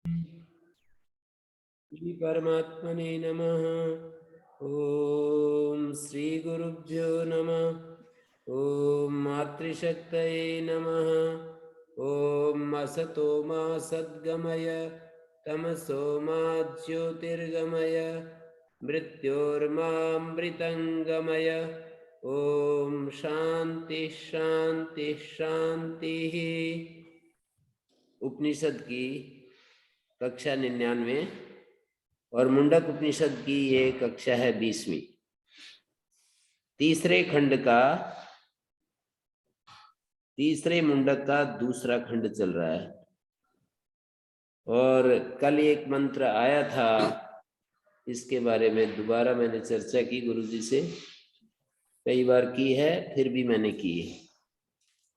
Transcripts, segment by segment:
श्री परमात्मने नमः। ओम श्री गुरुभ्यो नमः। ओम मातृशक्तये नमः। ओम असतो मा सद्गमय तमसो मा ज्योतिर्गमय मृत्योर्मामृतंगमय। ओम शांति शांति शांति। उपनिषद की कक्षा 99 और मुंडक उपनिषद की ये कक्षा है 20वीं। तीसरे खंड का, तीसरे मुंडक का दूसरा खंड चल रहा है। और कल एक मंत्र आया था, इसके बारे में दोबारा मैंने चर्चा की गुरुजी से, कई बार की है, फिर भी मैंने की है।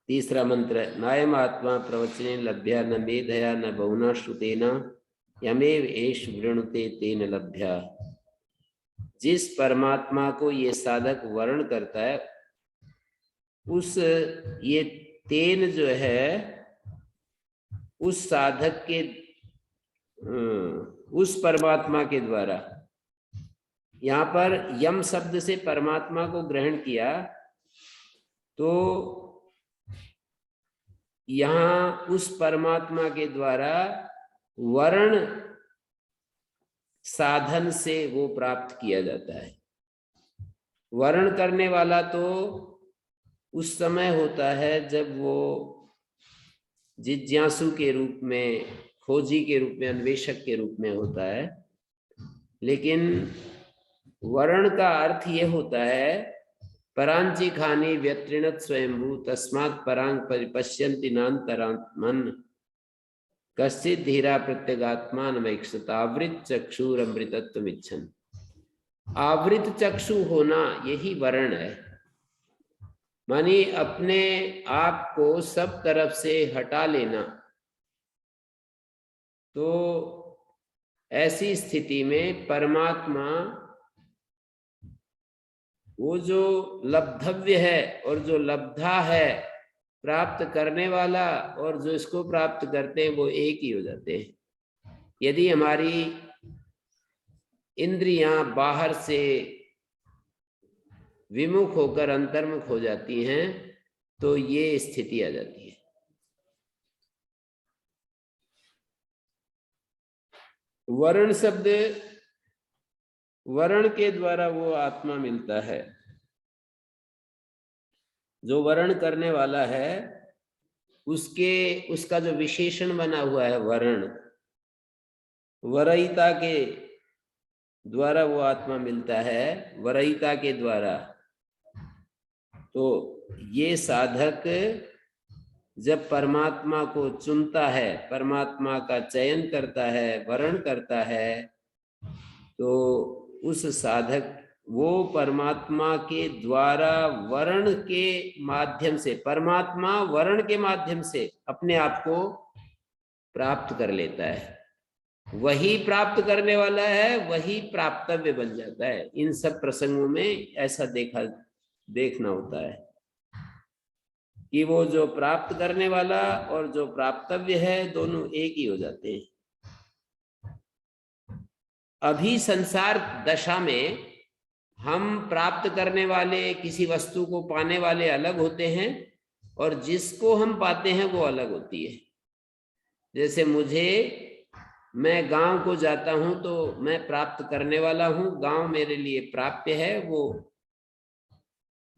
तीसरा मंत्र, नायम आत्मा प्रवचने लभ्या न मेधया न बहुना श्रुतेना यमेव एष वृणुते तेन लभ्या। जिस परमात्मा को ये साधक वर्ण करता है, उस ये तेन जो है उस साधक के उस परमात्मा के द्वारा, यहाँ पर यम शब्द से परमात्मा को ग्रहण किया तो यहाँ उस परमात्मा के द्वारा वर्ण साधन से वो प्राप्त किया जाता है। वर्ण करने वाला तो उस समय होता है जब वो जिज्ञासु के रूप में, खोजी के रूप में, अन्वेषक के रूप में होता है। लेकिन वर्ण का अर्थ ये होता है, परांची खानी व्यत्रिणत स्वयंभू तस्मात् परांग परिपश्यन्ति नान्तरात्मन् कश्चित् धीरा प्रत्यगात्मानमैक्षत आवृत चक्षुरमृतत्वमिच्छन्। आवृत चक्षु होना यही वर्ण है, मानी अपने आप को सब तरफ से हटा लेना। तो ऐसी स्थिति में परमात्मा वो जो लब्धव्य है और जो लब्धा है, प्राप्त करने वाला और जो इसको प्राप्त करते हैं, वो एक ही हो जाते हैं। यदि हमारी इंद्रियां बाहर से विमुख होकर अंतर्मुख हो जाती हैं तो ये स्थिति आ जाती है। वर्ण शब्द, वर्ण के द्वारा वो आत्मा मिलता है। जो वर्ण करने वाला है उसका जो विशेषण बना हुआ है वर्ण, वरीयता के द्वारा वो आत्मा मिलता है, वरीयता के द्वारा। तो ये साधक जब परमात्मा को चुनता है, परमात्मा का चयन करता है, वर्ण करता है, तो उस साधक वो परमात्मा के द्वारा वर्ण के माध्यम से, परमात्मा वर्ण के माध्यम से अपने आप को प्राप्त कर लेता है। वही प्राप्त करने वाला है, वही प्राप्तव्य बन जाता है। इन सब प्रसंगों में ऐसा देखना होता है कि वो जो प्राप्त करने वाला और जो प्राप्तव्य है दोनों एक ही हो जाते हैं। अभी संसार दशा में हम प्राप्त करने वाले, किसी वस्तु को पाने वाले अलग होते हैं और जिसको हम पाते हैं वो अलग होती है। जैसे मैं गांव को जाता हूं तो मैं प्राप्त करने वाला हूं, गांव मेरे लिए प्राप्य है।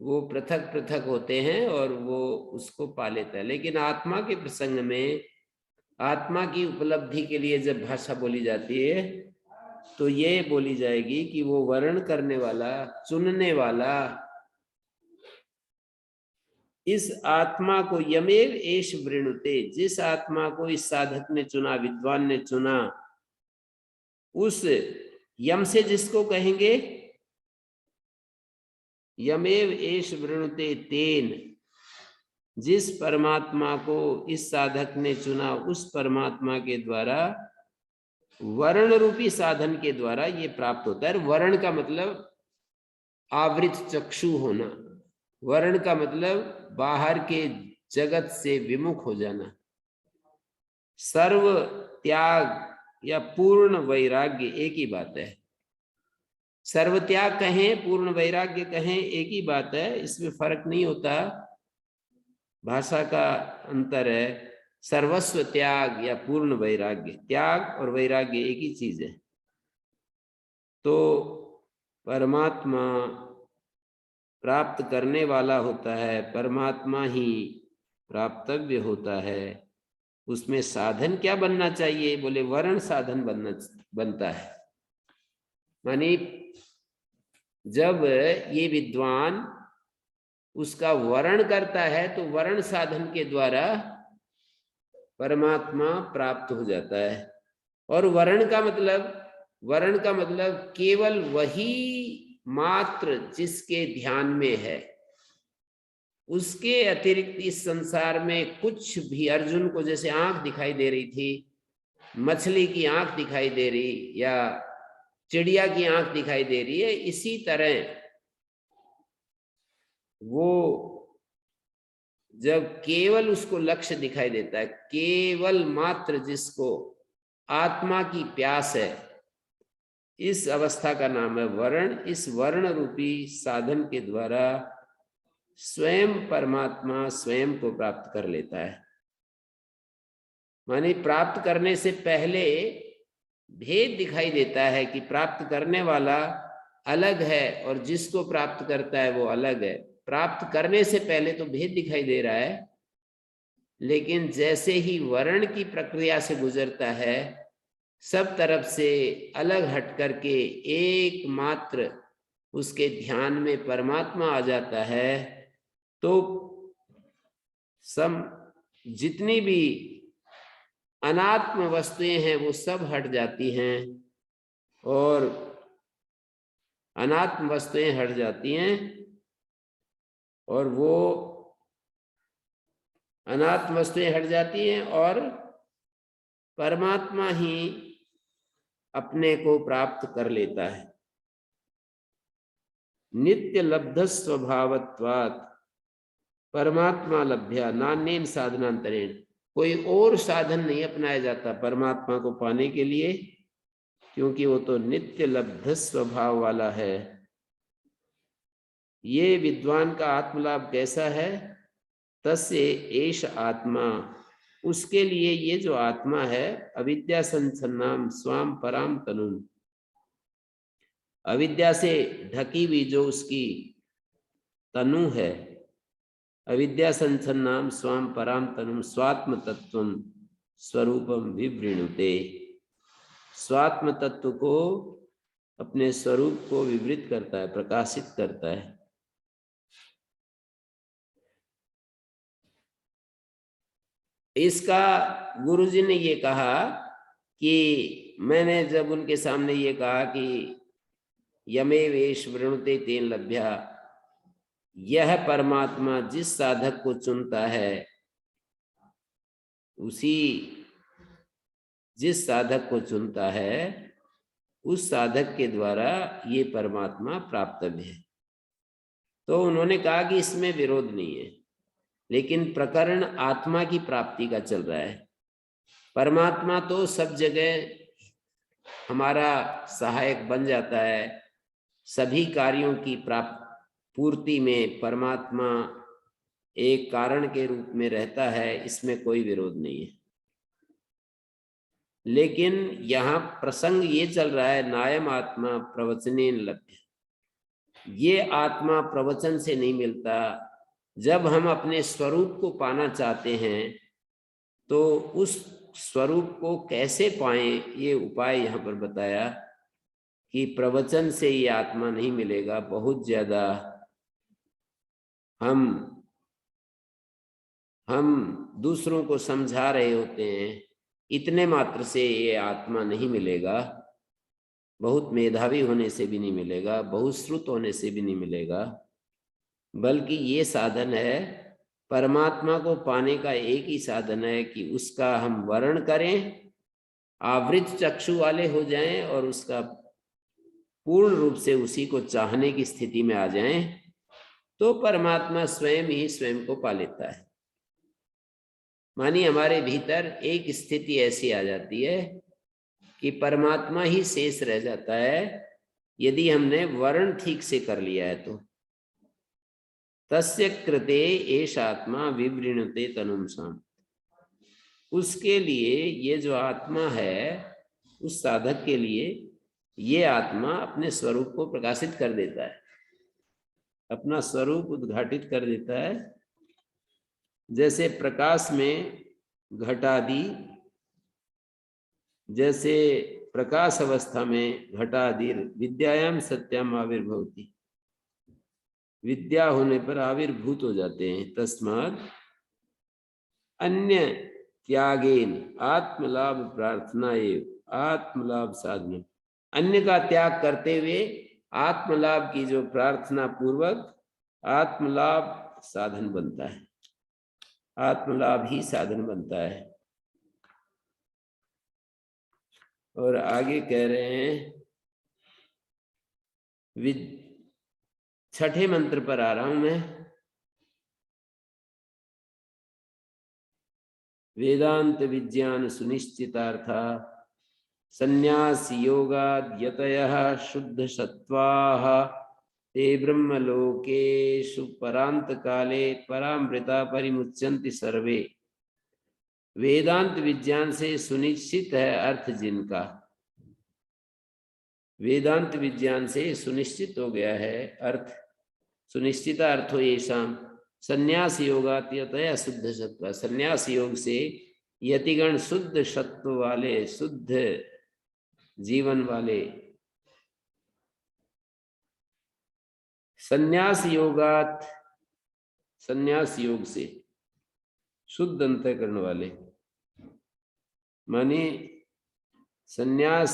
वो पृथक पृथक होते हैं और वो उसको पा लेता है। लेकिन आत्मा के प्रसंग में, आत्मा की उपलब्धि के लिए जब भाषा बोली जाती है तो ये बोली जाएगी कि वो वर्ण करने वाला, चुनने वाला, इस आत्मा को यमेव एष वृणुते, जिस आत्मा को इस साधक ने चुना, विद्वान ने चुना, उस यम से जिसको कहेंगे यमेव एष वृणुते तेन, जिस परमात्मा को इस साधक ने चुना, उस परमात्मा के द्वारा, वर्ण रूपी साधन के द्वारा ये प्राप्त होता है। वर्ण का मतलब आवृत चक्षु होना, वर्ण का मतलब बाहर के जगत से विमुख हो जाना, सर्व त्याग या पूर्ण वैराग्य एक ही बात है। सर्वत्याग कहें, पूर्ण वैराग्य कहें, एक ही बात है, इसमें फर्क नहीं होता, भाषा का अंतर है। सर्वस्व त्याग या पूर्ण वैराग्य, त्याग और वैराग्य एक ही चीज है। तो परमात्मा प्राप्त करने वाला होता है, परमात्मा ही प्राप्तव्य होता है। उसमें साधन क्या बनना चाहिए? बोले वर्ण साधन बनता है। मानी जब ये विद्वान उसका वर्ण करता है तो वर्ण साधन के द्वारा परमात्मा प्राप्त हो जाता है। और वर्ण का मतलब केवल वही मात्र जिसके ध्यान में है, उसके अतिरिक्त इस संसार में कुछ भी, अर्जुन को जैसे आंख दिखाई दे रही थी, मछली की आंख दिखाई दे रही या चिड़िया की आंख दिखाई दे रही है, इसी तरह वो जब केवल उसको लक्ष्य दिखाई देता है, केवल मात्र जिसको आत्मा की प्यास है, इस अवस्था का नाम है वर्ण। इस वर्ण रूपी साधन के द्वारा स्वयं परमात्मा स्वयं को प्राप्त कर लेता है। माने प्राप्त करने से पहले भेद दिखाई देता है कि प्राप्त करने वाला अलग है और जिसको प्राप्त करता है वो अलग है। प्राप्त करने से पहले तो भेद दिखाई दे रहा है, लेकिन जैसे ही वर्ण की प्रक्रिया से गुजरता है, सब तरफ से अलग हट करके एकमात्र उसके ध्यान में परमात्मा आ जाता है, तो जितनी भी अनात्म वस्तुएं हैं वो सब हट जाती हैं, और अनात्म वस्तुएं हट जाती हैं और वो अनात्म वस्तुएं हट जाती हैं और परमात्मा ही अपने को प्राप्त कर लेता है। नित्य लब्ध स्वभावत्वात् परमात्मा लभ्या नान्येन साधनांतरेण। कोई और साधन नहीं अपनाया जाता परमात्मा को पाने के लिए, क्योंकि वो तो नित्य लब्ध स्वभाव वाला है। ये विद्वान का आत्मलाभ कैसा है? तस्य एष आत्मा, उसके लिए ये जो आत्मा है, अविद्या संच्छन्नाम स्वाम पराम तनुम, अविद्या से ढकी हुई जो उसकी तनु है, अविद्या संच्छन्नाम स्वाम पराम तनुम स्वात्म तत्वम स्वरूपम विवृणुते। स्वात्म तत्व को, अपने स्वरूप को विवृत करता है, प्रकाशित करता है। इसका गुरुजी ने ये कहा कि मैंने जब उनके सामने ये कहा कि यमे वेश वृणुते तेन लभ्या, यह परमात्मा जिस साधक को चुनता है, जिस साधक को चुनता है उस साधक के द्वारा ये परमात्मा प्राप्तव्य है। तो उन्होंने कहा कि इसमें विरोध नहीं है, लेकिन प्रकरण आत्मा की प्राप्ति का चल रहा है। परमात्मा तो सब जगह हमारा सहायक बन जाता है, सभी कार्यों की पूर्ति में परमात्मा एक कारण के रूप में रहता है, इसमें कोई विरोध नहीं है। लेकिन यहाँ प्रसंग ये चल रहा है, नायम आत्मा प्रवचनेन लभ्य, ये आत्मा प्रवचन से नहीं मिलता। जब हम अपने स्वरूप को पाना चाहते हैं तो उस स्वरूप को कैसे पाएं, ये उपाय यहाँ पर बताया कि प्रवचन से ये आत्मा नहीं मिलेगा। बहुत ज्यादा हम दूसरों को समझा रहे होते हैं, इतने मात्र से ये आत्मा नहीं मिलेगा। बहुत मेधावी होने से भी नहीं मिलेगा, बहुत श्रुत होने से भी नहीं मिलेगा, बल्कि ये साधन है, परमात्मा को पाने का एक ही साधन है कि उसका हम वर्ण करें, आवृत चक्षु वाले हो जाएं और उसका पूर्ण रूप से उसी को चाहने की स्थिति में आ जाएं, तो परमात्मा स्वयं ही स्वयं को पा लेता है। मानिए हमारे भीतर एक स्थिति ऐसी आ जाती है कि परमात्मा ही शेष रह जाता है यदि हमने वर्ण ठीक से कर लिया है तो। तस्य कृते एष आत्मा विवृणते तनुंसाम, उसके लिए ये जो आत्मा है, उस साधक के लिए ये आत्मा अपने स्वरूप को प्रकाशित कर देता है, अपना स्वरूप उद्घाटित कर देता है। जैसे प्रकाश में घटादि, जैसे प्रकाश अवस्था में घटादि विद्यायाम सत्याम आविर्भवति, विद्या होने पर आविर्भूत हो जाते हैं। तस्मात् अन्य त्यागेन आत्मलाभ प्रार्थना एवं आत्मलाभ साधन, अन्य का त्याग करते हुए आत्मलाभ की जो प्रार्थना पूर्वक आत्मलाभ साधन बनता है, आत्मलाभ ही साधन बनता है। और आगे कह रहे हैं, छठे मंत्र पर आ रहा हूं मैं। वेदांत विज्ञान सुनिश्चितार्था संन्यास योगाद् यतयः शुद्ध सत्वाः ते ब्रह्मलोकेषु परांत काले परामृता परिमुच्यन्ति सर्वे। वेदांत विज्ञान से सुनिश्चित है अर्थ जिनका, वेदांत विज्ञान से सुनिश्चित हो गया है अर्थ, सुनिश्चित अर्थो येषाम् संन्यास योगात् यतयः शुद्ध सत्व, संन्यास योग से यतिगण शुद्ध सत्व वाले, शुद्ध जीवन वाले, संन्यास योगात, संन्यास योग से शुद्ध अंतःकरण वाले, माने संन्यास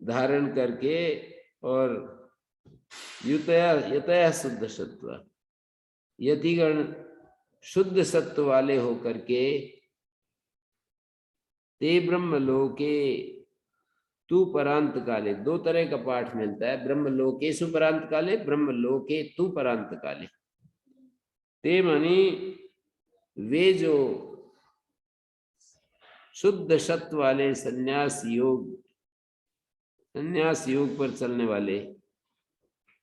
धारण करके और यतयः शुद्ध सत्व, यतिगण शुद्ध सत्व वाले होकर के ते ब्रह्मलोके तू परांत काले, दो तरह का पाठ मिलता है, ब्रह्मलोकेषु परांत काले, ब्रह्मलोके तू परांत काले। ते मानी वे जो शुद्ध सत्व वाले संन्यास योग, संन्यास योग पर चलने वाले,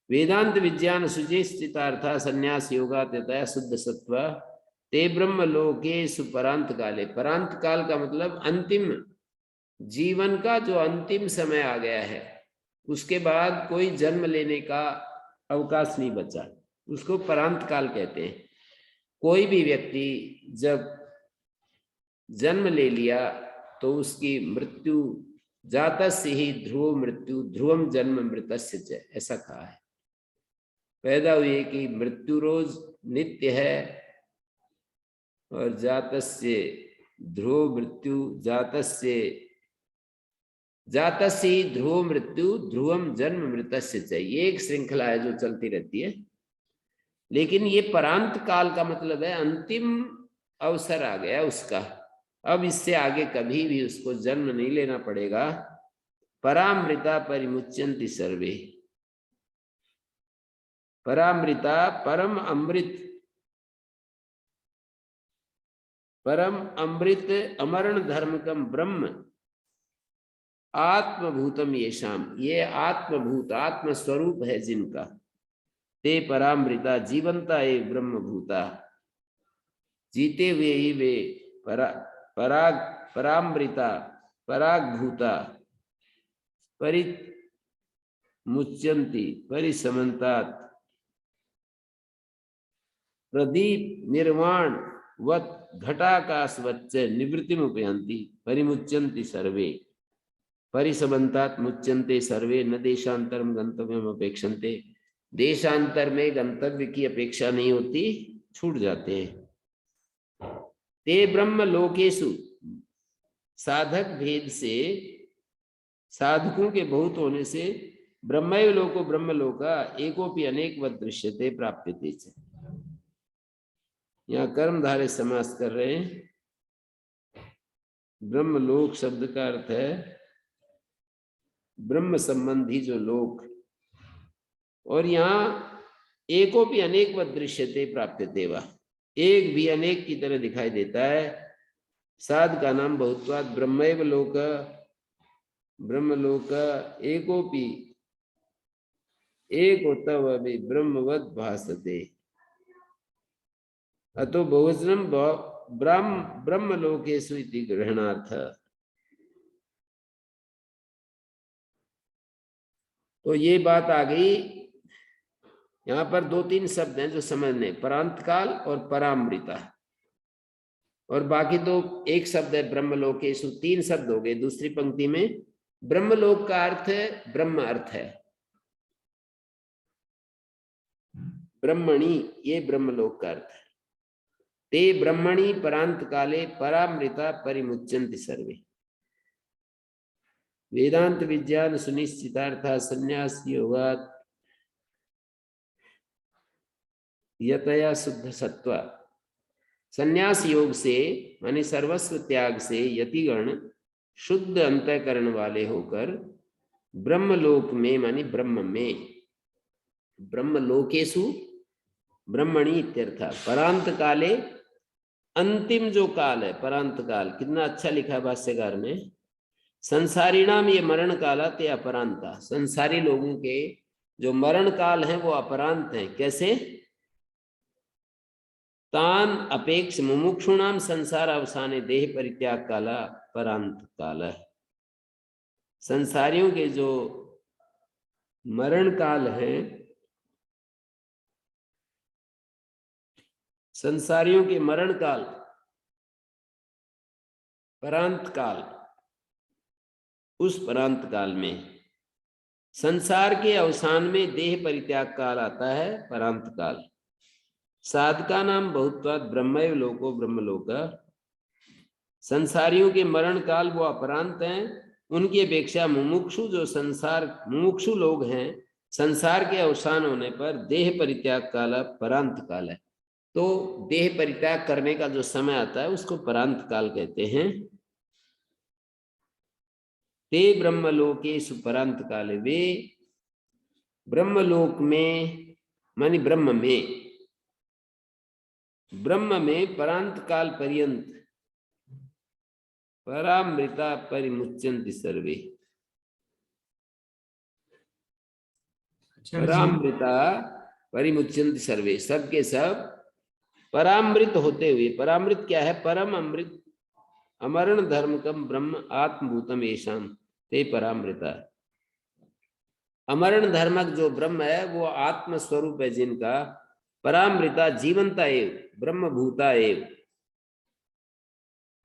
वेदांत विज्ञान सुचिस्थितार्था संन्यास योगा तथा शुद्ध सत्व ते ब्रह्मलोकेषु परांत काले, परांत काल का मतलब अंतिम जीवन का जो अंतिम समय आ गया है, उसके बाद कोई जन्म लेने का अवकाश नहीं बचा, उसको परांत काल कहते हैं। कोई भी व्यक्ति जब जन्म ले लिया तो उसकी मृत्यु जातस्य ही ध्रुव मृत्यु ध्रुवम जन्म मृतस्य च, ऐसा कहा है। पैदा हुए कि मृत्यु रोज नित्य है, और जातस्य ध्रुव मृत्यु जातस्य जातस्य ध्रुव मृत्यु ध्रुवम जन्म मृतस्य च, ये एक श्रृंखला है जो चलती रहती है। लेकिन ये परांत काल का मतलब है अंतिम अवसर आ गया उसका, अब इससे आगे कभी भी उसको जन्म नहीं लेना पड़ेगा। परामृता परिमुच्यन्ति सर्वे, परामृता परम अमृत, परम अमृत अमरण धर्मकम ब्रह्म आत्मभूतम येषाम, ये आत्मभूत आत्म स्वरूप है जिनका, ते परामृता जीवंता ए ब्रह्मभूता, जीते हुए ही वे परामृता परागभूता परिमुच्यन्ति परिसमन्तात् प्रदीप निर्वाण वत् घटाकाशवच्च निवृत्तिमुपयान्ति परिमुच्यन्ति सर्वे, परिसमन्तात् मुच्यन्ते सर्वे न देशांतरम गंतव्यम अपेक्षन्ते, देशांतर में गंतव्य की अपेक्षा नहीं होती, छूट जाते हैं। ते ब्रह्म लोकेषु, साधक भेद से, साधकों के बहुत होने से, ब्रह्मैव लोको ब्रह्मलोका एकोपि अनेकवत् दृश्यते प्राप्यते च, यहाँ कर्मधारय समास कर रहे हैं। ब्रह्मलोक शब्द का अर्थ है ब्रह्म संबंधी जो लोक, और यहाँ एकोपि अनेकवत् दृश्यते प्राप्यते वा, एक भी अनेक की तरह दिखाई देता है। साध का नाम बहुत्वात् ब्रह्मैव लोक ब्रह्मलोक एकोपि एको तव अभी ब्रह्मवत् भासते। अतो बहुवचनम ब्रह्मलोकेषु इति ग्रहणार्थ। तो ये बात आ गई। यहाँ पर दो तीन शब्द हैं जो समझने, परांत काल और परामृता, और बाकी दो एक शब्द है ब्रह्मलोकेषु, तीन शब्द हो गए दूसरी पंक्ति में। ब्रह्मलोक का अर्थ ब्रह्म अर्थ है, ब्रह्मणि ये ब्रह्मलोक का अर्थ है। ते ब्रह्मणि परांत काले परामृता परिमुच्यन्ति सर्वे। वेदांत विज्ञान सुनिश्चितार्थ संन्यास योगात् यतया शुद्ध सत्व। संन्यास योग से माने सर्वस्व त्याग से यतिगण शुद्ध अंतःकरण वाले होकर ब्रह्मलोक में माने ब्रह्म में, ब्रह्मलोकेषु ब्रह्मणि इत्यर्थ। परांत काले अंतिम जो काल है, परांत काल कितना अच्छा लिखा भाष्यकार ने। संसारी नाम ये मरण काला ते अपरांता, संसारी लोगों के जो मरण काल है वो अपरांत है। कैसे? तान अपेक्ष मुमुक्षुणाम संसार अवसाने देह परित्याग काला परांत काल है। संसारियों के जो मरण काल है, संसारियों के मरण काल परांत काल, उस परांत काल में संसार के अवसान में देह परित्याग काल आता है, परांत काल। साधका नाम बहुत्वात् ब्रह्मैव लोको ब्रह्मलोक। संसारियों के मरण काल वो अपरांत हैं, उनकी अपेक्षा मुमुक्षु जो संसार मुमुक्षु लोग हैं, संसार के अवसान होने पर देह परित्याग काल परांत काल है। तो देह परित्याग करने का जो समय आता है उसको परांत काल कहते हैं। ते ब्रह्मलोकेषु परांत काले, वे ब्रह्मलोक में मानी ब्रह्म में परांत काल पर्यंत परामृता परिमुच्यन्ति सर्वे। परामृता परिमुच्यन्ति सर्वे, सब के सब परामृत होते हुए। परामृत क्या है? परम अमृत अमरण धर्मकम ब्रह्म आत्मभूतम येषाम ते परामृता। अमरण धर्मक जो ब्रह्म है वो आत्म स्वरूप है जिनका, परामृता जीवंता एव ब्रह्मभूता एव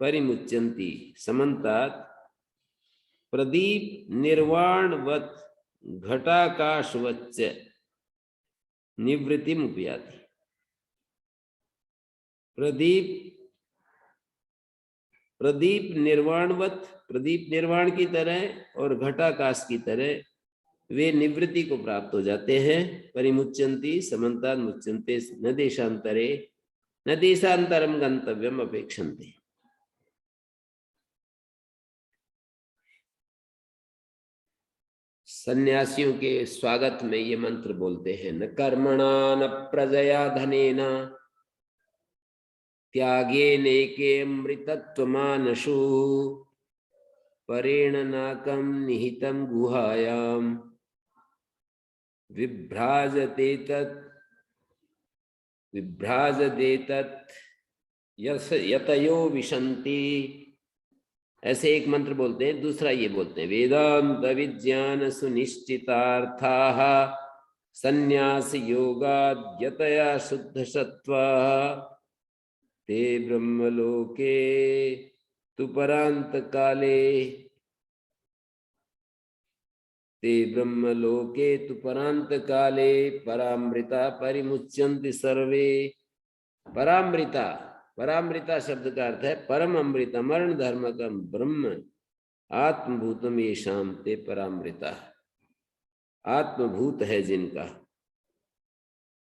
परिमुच्यन्ति समन्तात् प्रदीप निर्वाणवत् घटाकाशवच्च निवृत्तिम उपयाति। प्रदीप निर्वाणवत, प्रदीप निर्वाण की तरह और घटाकाश की तरह वे निवृत्ति को प्राप्त हो जाते हैं। परिमुच्यन्ति समन्तात् मुच्यन्ते न देशांतरे न देशांतरम गंतव्यम अपेक्षन्ते। सन्यासियों के स्वागत में ये मंत्र बोलते हैं। न कर्मणा न प्रजया धनेन त्यागेनेके अमृतत्वमानशु परेण नाकं निहितं गुहायां विभ्राजते तत् यतयो विशन्ति। ऐसे एक मंत्र बोलते हैं। दूसरा ये बोलते हैं, वेदांत विज्ञान सुनिश्चितार्थाः संन्यास योगाद् यतया शुद्ध सत्त्वाः ते ब्रह्मलोके तु परांत काले, ते ब्रह्मलोके तु परांत काले परामृता परिमुच्यन्ति सर्वे। परामृता, परामृता शब्द का अर्थ है परम अमृत अमरण धर्मकम ब्रह्म आत्मभूतम येषाम ते परामृता। आत्मभूत है जिनका,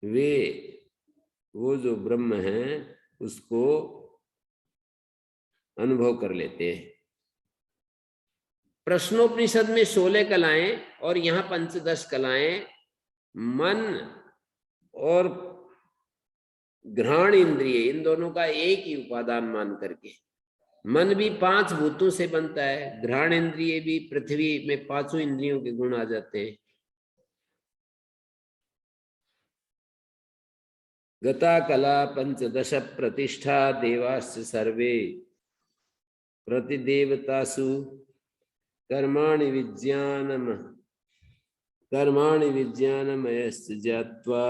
वे वो जो ब्रह्म है उसको अनुभव कर लेते हैं। प्रश्नोपनिषद में 16 कलाएं और यहाँ 15 कलाएं मन और घ्राण इंद्रिय, इन दोनों का एक ही उपादान मान करके मन भी 5 भूतों से बनता है, घ्राण इंद्रिय भी पृथ्वी में 5 इंद्रियों के गुण आ जाते हैं। गता कला पंचदश प्रतिष्ठा देवाश्च सर्वे प्रतिदेवतासु कर्माणि विज्ञानमयश्च ज्ञात्वा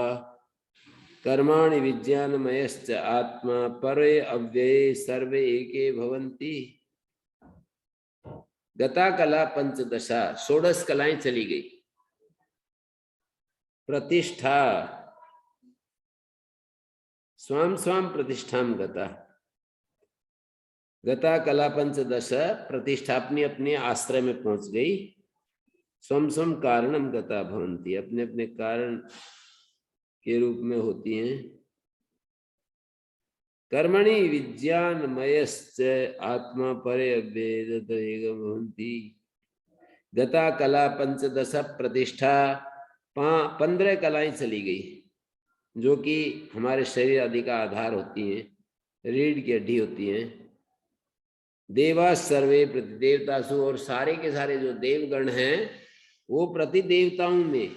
कर्माणि विज्ञानमयश्च आत्मा परे अव्यये सर्वे एके भवन्ति। गता कला पंचदशा, 16 कलाएं चली गई। प्रतिष्ठा स्वाम स्वाम प्रतिष्ठाम गता, गता कला पंचदश प्रतिष्ठा अपने अपने आश्रय में पहुंच गई। स्वम स्वम कारणम गता भवन्ति, अपने अपने कारण के रूप में होती हैं। कर्मणि विज्ञानमयश्च आत्मा परे अव्ययेत एकम भवन्ति। गता कला पंचदश प्रतिष्ठा, 15 कलाएं चली गई जो कि हमारे शरीर आदि का आधार होती हैं, रीढ़ की हड्डी होती हैं। देवा सर्वे प्रतिदेवतासु, और सारे के सारे जो देवगण हैं वो प्रतिदेवताओं में,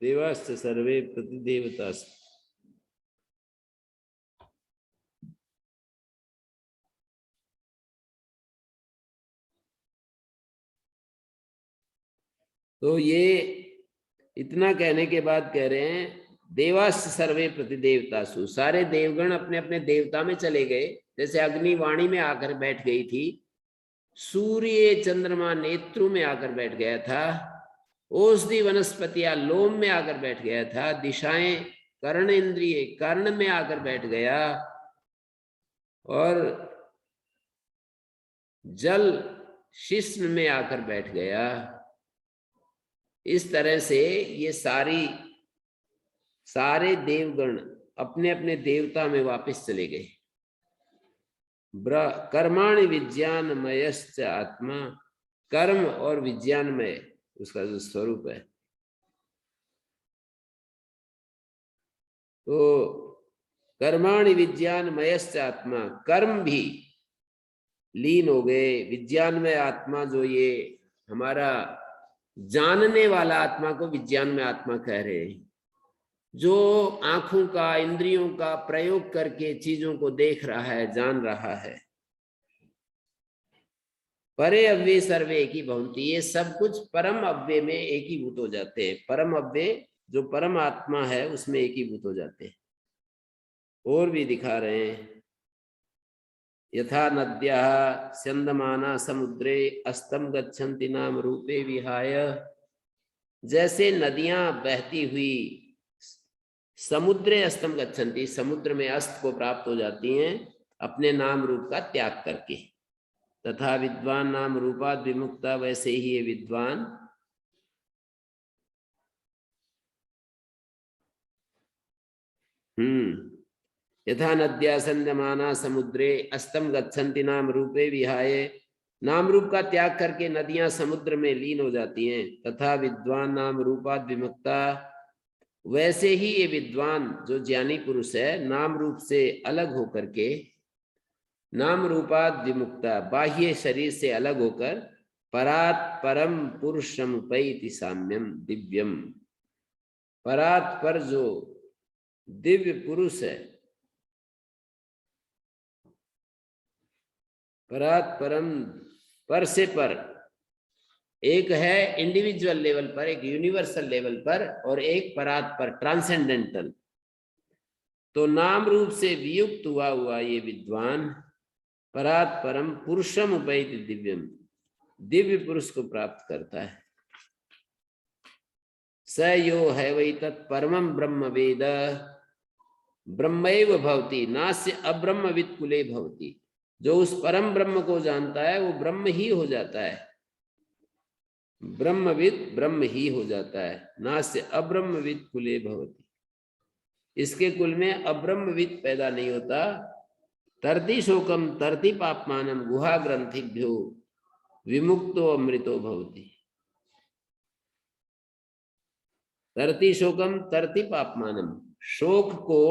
देवाश्च सर्वे प्रतिदेवतासु। तो ये इतना कहने के बाद कह रहे हैं देवाश्च सर्वे प्रतिदेवतासु, सारे देवगण अपने अपने देवता में चले गए। जैसे अग्नि वाणी में आकर बैठ गई थी, सूर्य चंद्रमा नेत्रु में आकर बैठ गया था, औषधि वनस्पतियां लोम में आकर बैठ गया था, दिशाएं कर्ण इंद्रिय कर्ण में आकर बैठ गया, और जल शिश्न में आकर बैठ गया। इस तरह से ये सारे देवगण अपने अपने देवता में वापस चले गए। कर्माणि विज्ञानमयश्च आत्मा, कर्म और विज्ञानमय उसका जो स्वरूप है। तो कर्माणि विज्ञानमयश्च आत्मा, कर्म भी लीन हो गए। विज्ञानमय आत्मा, जो ये हमारा जानने वाला आत्मा को विज्ञानमय आत्मा कह रहे हैं, जो आंखों का इंद्रियों का प्रयोग करके चीजों को देख रहा है, जान रहा है। परे अव्यय सर्वे एकी भवन्ति, ये सब कुछ परम अव्यय में एकीभूत हो जाते हैं। परम अव्यय जो परम आत्मा है उसमें एकीभूत हो जाते हैं। और भी दिखा रहे हैं, यथा नद्याः स्यन्दमाना समुद्रे अस्तम गच्छन्ति नाम रूपे विहाय, जैसे नदियां बहती हुई समुद्रे अस्तम गच्छन्ति, समुद्र में अस्त को प्राप्त हो जाती हैं अपने नाम रूप का त्याग करके। तथा विद्वान नाम रूपाद विमुक्ता, वैसे ही ये विद्वान यथा नद्या संयमाना समुद्रे अस्तम गच्छन्ति नाम रूपे विहाय, नाम रूप का त्याग करके नदियां समुद्र में लीन हो जाती हैं। तथा विद्वान नाम रूपाद विमुक्ता, वैसे ही ये विद्वान जो ज्ञानी पुरुष है नाम रूप से अलग होकर के, नाम रूपाद विमुक्ता बाह्य शरीर से अलग होकर, परात परम पुरुषम पैति साम्यम दिव्यम, परात पर जो दिव्य पुरुष है, परात परम पर से पर, एक है इंडिविजुअल लेवल पर, एक यूनिवर्सल लेवल पर, और एक परात पर ट्रांसेंडेंटल। तो नाम रूप से वियुक्त हुआ ये विद्वान परात परम पुरुषम उपैति दिव्यम, दिव्य पुरुष को प्राप्त करता है। स यो है वै तत्परमं ब्रह्म वेद ब्रह्मैव भवति नास्य अब्रह्मवित् कुले भवति, जो उस परम ब्रह्म को जानता है वो ब्रह्म ही हो जाता है, ब्रह्मविद ब्रह्म ही हो जाता है। नास्य अब्रह्मवित् कुले भवति, इसके कुल में अब्रह्मविद पैदा नहीं होता। तरति शोकम तरति पापमानम गुहा ग्रंथिभ्यो विमुक्तो अमृतो भवति। तरति शोकम तरति पापमानम, शोक को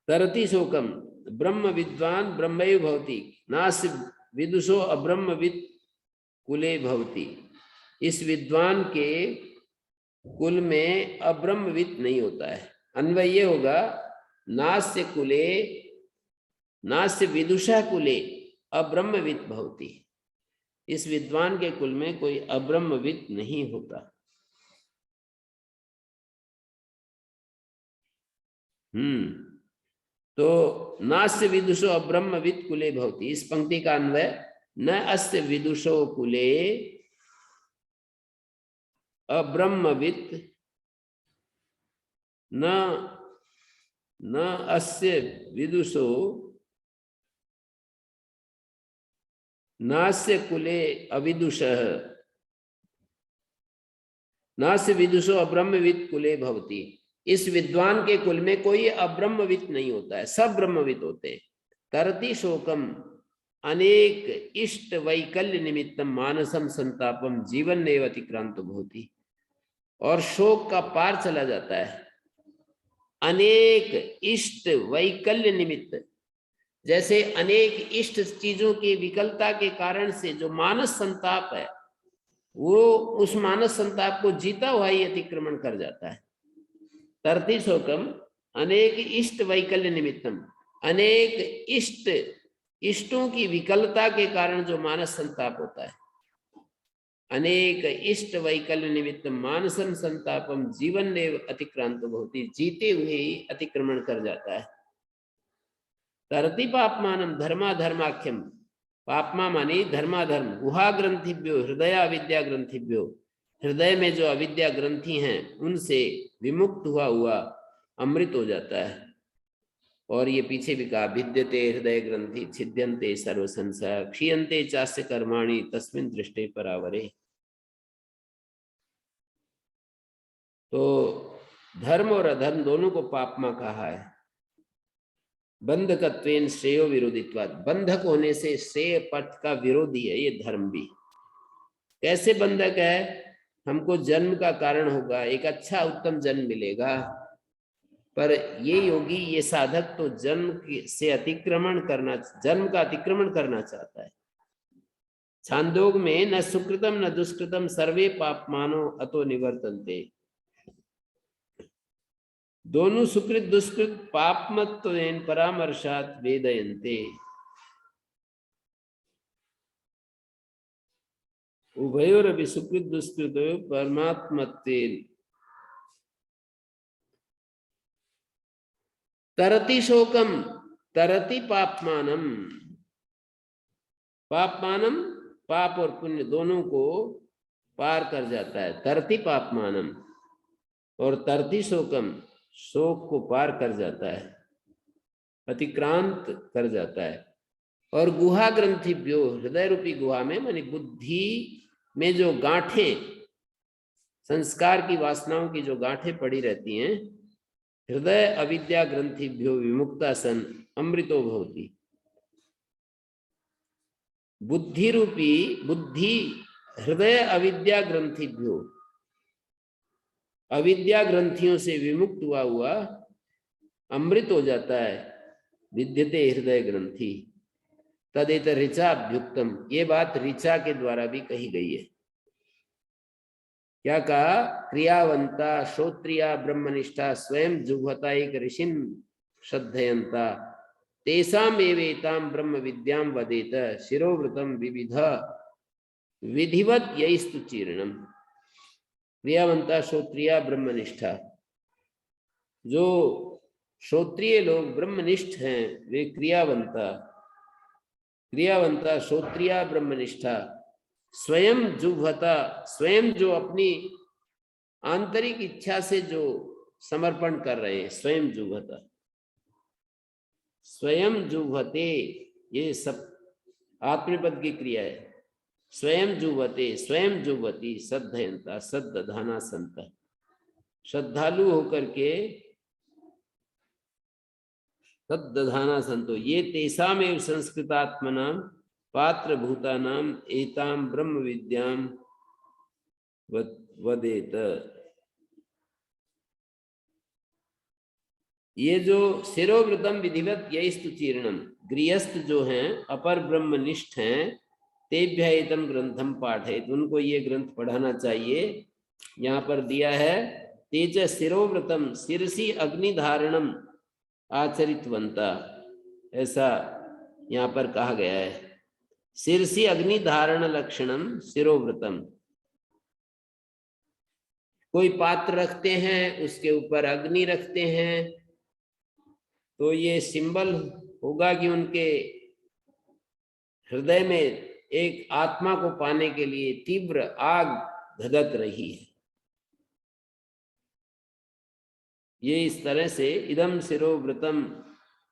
तरति शोकम, ब्रह्म विद्वान ब्रह्मैव भवति, नास्य विदुषो अब्रह्मवित् कुले भवति। इस विद्वान के कुल में अब्रह्मवित् नहीं होता है। अन्वय ये होगा, नास्य कुले नास्य विदुषा कुले अब्रह्मवित् भवति। इस विद्वान के कुल में कोई अब्रह्मवित् नहीं होता। तो नास्य विदुषो अब्रह्मवित् कुले भवति, इस पंक्ति का अन्वय न अस्य विदुषो कुले अब्रह्मवित् न अस्य विदुषो नास्य कुले अविदुषः नास्य विदुषो अब्रह्मवित् कुले भवति। इस विद्वान के कुल में कोई अब्रह्मवित् नहीं होता है, सब ब्रह्मवित् होते हैं। तरति शोकम अनेक इष्ट वैकल्य निमित्तम मानसम संतापम जीवन नेव अतिक्रांतो भवति। और शोक का पार चला जाता है अनेक इष्ट वैकल्य निमित्त, जैसे अनेक इष्ट चीजों की विकलता के कारण से जो मानस संताप है, वो उस मानस संताप को जीता हुआ ही अतिक्रमण कर जाता है। तरति शोकम अनेक इष्ट वैकल्य निमित्तम, अनेक इष्टों की विकलता के कारण जो मानस संताप होता है, अनेक इष्ट वैकल्य निमित्तम मानसम संतापम जीवन ने अतिक्रांतो भवति, जीते हुए ही अतिक्रमण कर जाता है। तरति पापमानम धर्माधर्माख्यम, पापमा मानी धर्माधर्म, गुहा ग्रंथिभ्यो हृदय अविद्या ग्रंथिभ्यो, हृदय में जो अविद्या ग्रंथि हैं उनसे विमुक्त हुआ अमृत हो जाता है। और ये पीछे भी कहा, भिद्यते हृदय ग्रंथि छिद्यन्ते सर्व संशय क्षीयन्ते चास्य कर्माणि तस्मिन् दृष्टे परावरे। तो धर्म और अधर्म दोनों को पापमा कहा है। बंधकत्वेन श्रेयो विरोधित्वात्, बंधक होने से श्रेय पथ का विरोधी है ये धर्म भी। कैसे बंधक है? हमको जन्म का कारण होगा, एक अच्छा उत्तम जन्म मिलेगा, पर ये योगी ये साधक तो जन्म से अतिक्रमण करना, जन्म का अतिक्रमण करना चाहता है। छांदोग में न सुकृतम न दुष्कृतम सर्वे पापमानो अतो निवर्तन्ते, दोनों सुकृत दुष्कृत पापमत्वेन परामर्शात् वेदयन्ते, उभयोरपि सुकृत दुष्कृत परमात्मत्वेन। तरति शोकम तरति पापमानम, पापमानम पाप और पुण्य दोनों को पार कर जाता है। तरति पापमानम और तरति शोकम, शोक को पार कर जाता है, अतिक्रांत कर जाता है। और गुहा ग्रंथिभ्यो, हृदय रूपी गुहा में मानी बुद्धि में जो गांठें, संस्कार की वासनाओं की जो गांठें पड़ी रहती हैं, हृदय अविद्या ग्रंथिभ्यो विमुक्ता सन अमृतो भवति। बुद्धि रूपी बुद्धि हृदय अविद्या ग्रंथिभ्यो, अविद्या ग्रंथियों से विमुक्त हुआ अमृत हो जाता है। विद्यते हृदय ग्रंथि तदेत ऋचा अभ्युक्तम, ये बात ऋचा के द्वारा भी कही गई है। क्या कहा? क्रियावंता श्रोत्रिया ब्रह्मनिष्ठा स्वयं जुह्वता एक ऋषिं श्रद्धयंता तेषाम एवेताम ब्रह्म विद्याम वदेत शिरोवृतम विविध विधिवत यैस्तु चीर्णम। क्रियावंता श्रोत्रिया ब्रह्मनिष्ठा, जो श्रोत्रिय लोग ब्रह्मनिष्ठ हैं वे क्रियावंता श्रोत्रिया ब्रह्मनिष्ठा स्वयं जुह्वता, स्वयं जो अपनी आंतरिक इच्छा से जो समर्पण कर रहे हैं, स्वयं जुह्वता, स्वयं जुह्वते, ये सब आत्मपद की क्रिया है। स्वयं जुह्वते स्वयं जुह्वती सद्धयंता सद्दधाना संत, श्रद्धालु होकर के तद्दधाना संतो ये तेषामेव संस्कृतात्मनां पात्र भूतानाम एताम ब्रह्म विद्याम वदेत। ये जो शिरोव्रतम विधिवत यस्तु चीर्णम, गृहस्थ जो हैं अपर ब्रह्मनिष्ठ हैं, तेभ्य एतम ग्रंथम पाठयेत, उनको ये ग्रंथ पढ़ाना चाहिए। यहाँ पर दिया है तेज शिरोव्रतम शिरसी अग्निधारणम आचरितवंता, ऐसा यहाँ पर कहा गया है। शिरसी अग्निधारण लक्षणम शिरोव्रतम, कोई पात्र रखते हैं उसके ऊपर अग्नि रखते हैं, तो ये सिंबल होगा कि उनके हृदय में एक आत्मा को पाने के लिए तीव्र आग धधक रही है। ये इस तरह से इदम शिरोव्रतम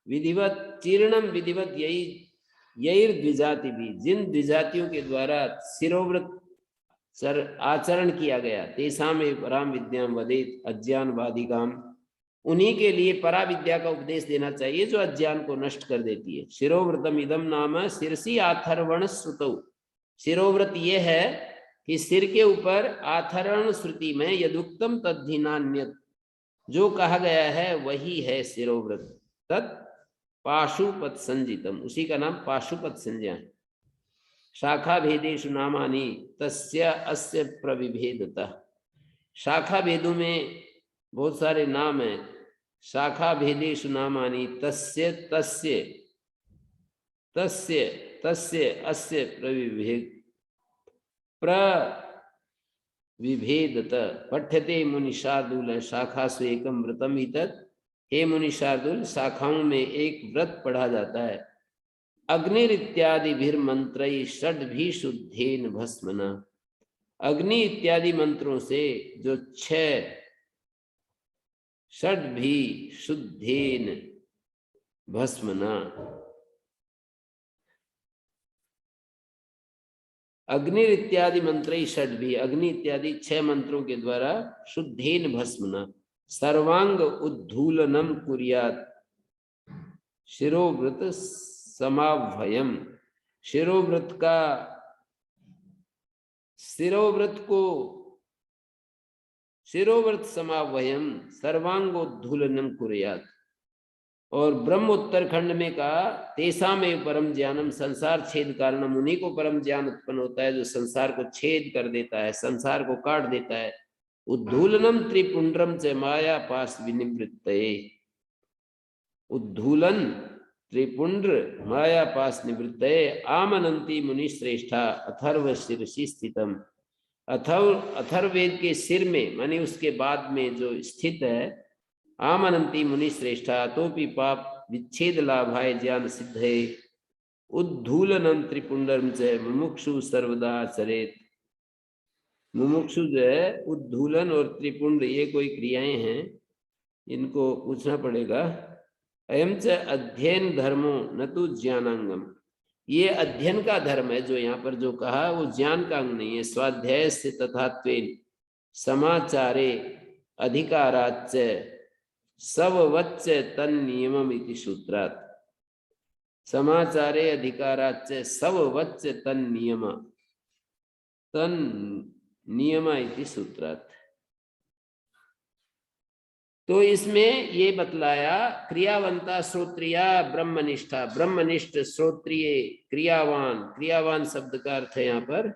विधिवत चीर्णम विधिवत यही द्विजाति भी, जिन द्विजातियों के द्वारा शिरोव्रत आचरण किया गया, तेसाम पराम विद्याम वदेत अज्ञानवादिकाम, उन्हीं के लिए परा विद्या का उपदेश देना चाहिए जो अज्ञान को नष्ट कर देती है। शिरोव्रतम इदम नाम शिरसी आथर्वण श्रुतौ, शिरोव्रत ये है कि सिर के ऊपर आथर्वण श्रुति में यदुक्तम तद्धिनान्यत, जो कहा गया है वही है शिरोव्रत। तत् पाशुपत संजितम, उसी का नाम पाशुपत संज्ञा है। शाखा भेदेषु नामानि तस्य अस्य प्रविभेदतः, शाखा भेदों में बहुत सारे नाम हैं। शाखा भेदेषु नामानि तस्य तस्य तस्य तस्य अस्य प्रविभेदतः पठ्यते मुनिशार्दूल शाखासु एकम व्रतम इतत्, हे मुनिशार्दूल शाखाओं में एक व्रत पढ़ा जाता है। अग्निर इत्यादि भीर मंत्रई षड भी शुद्धेन भस्मना, अग्नि इत्यादि मंत्रों से जो 6 षड भी शुद्धेन भस्मना, अग्नि इत्यादि मंत्रई षड भी, अग्नि इत्यादि 6 मंत्रों के द्वारा शुद्धेन भस्मना सर्वांग उद्धूलनम कुर्यात् शिरोव्रत समाभयम, शिरोव्रत का शिरोव्रत समावयम सर्वांगोद्धूलनम कुर्यात्, और ब्रह्म उत्तरखंड में कहा तेसामेव परम ज्ञानम, संसार छेद कारणम, उन्हीं को परम ज्ञान उत्पन्न होता है जो संसार को छेद कर देता है, संसार को काट देता है। उद्धूलनम त्रिपुंड्रम च माया पास विनिवृत्तये, उद्धूलन त्रिपुंड्र माया पास निवृत्तये आमनंती मुनि श्रेष्ठा अथर्व शिरसी स्थितम, अथर्ववेद के सिर में मानी उसके बाद में जो स्थित है, आमनंती मुनि श्रेष्ठा तोपि पाप विच्छेद लाभाय ज्ञान सिद्ध है, उद्धूलनम त्रिपुंडरम च मुमुक्षु सर्वदा चरेत, मुमुक्षु जो है उद्धूलन और त्रिपुंड ये कोई क्रियाएं हैं, इनको पूछना पड़ेगा। अयम च अध्ययन धर्मो न तो ज्ञानांगम, ये अध्ययन का धर्म है जो यहाँ पर जो कहा वो ज्ञान का अंग नहीं है। स्वाध्याय से तथात्वेन समाचारे अधिकाराच्च सववच्च तन्नियमम इति सूत्रात्, समाचारे अधिकाराच्च सववच्च तन्नियम इति सूत्रात्। तो इसमें ये बतलाया क्रियावंता श्रोत्रिया ब्रह्मनिष्ठा, ब्रह्मनिष्ठ श्रोत्रिय क्रियावान, क्रियावान शब्द का अर्थ है यहाँ पर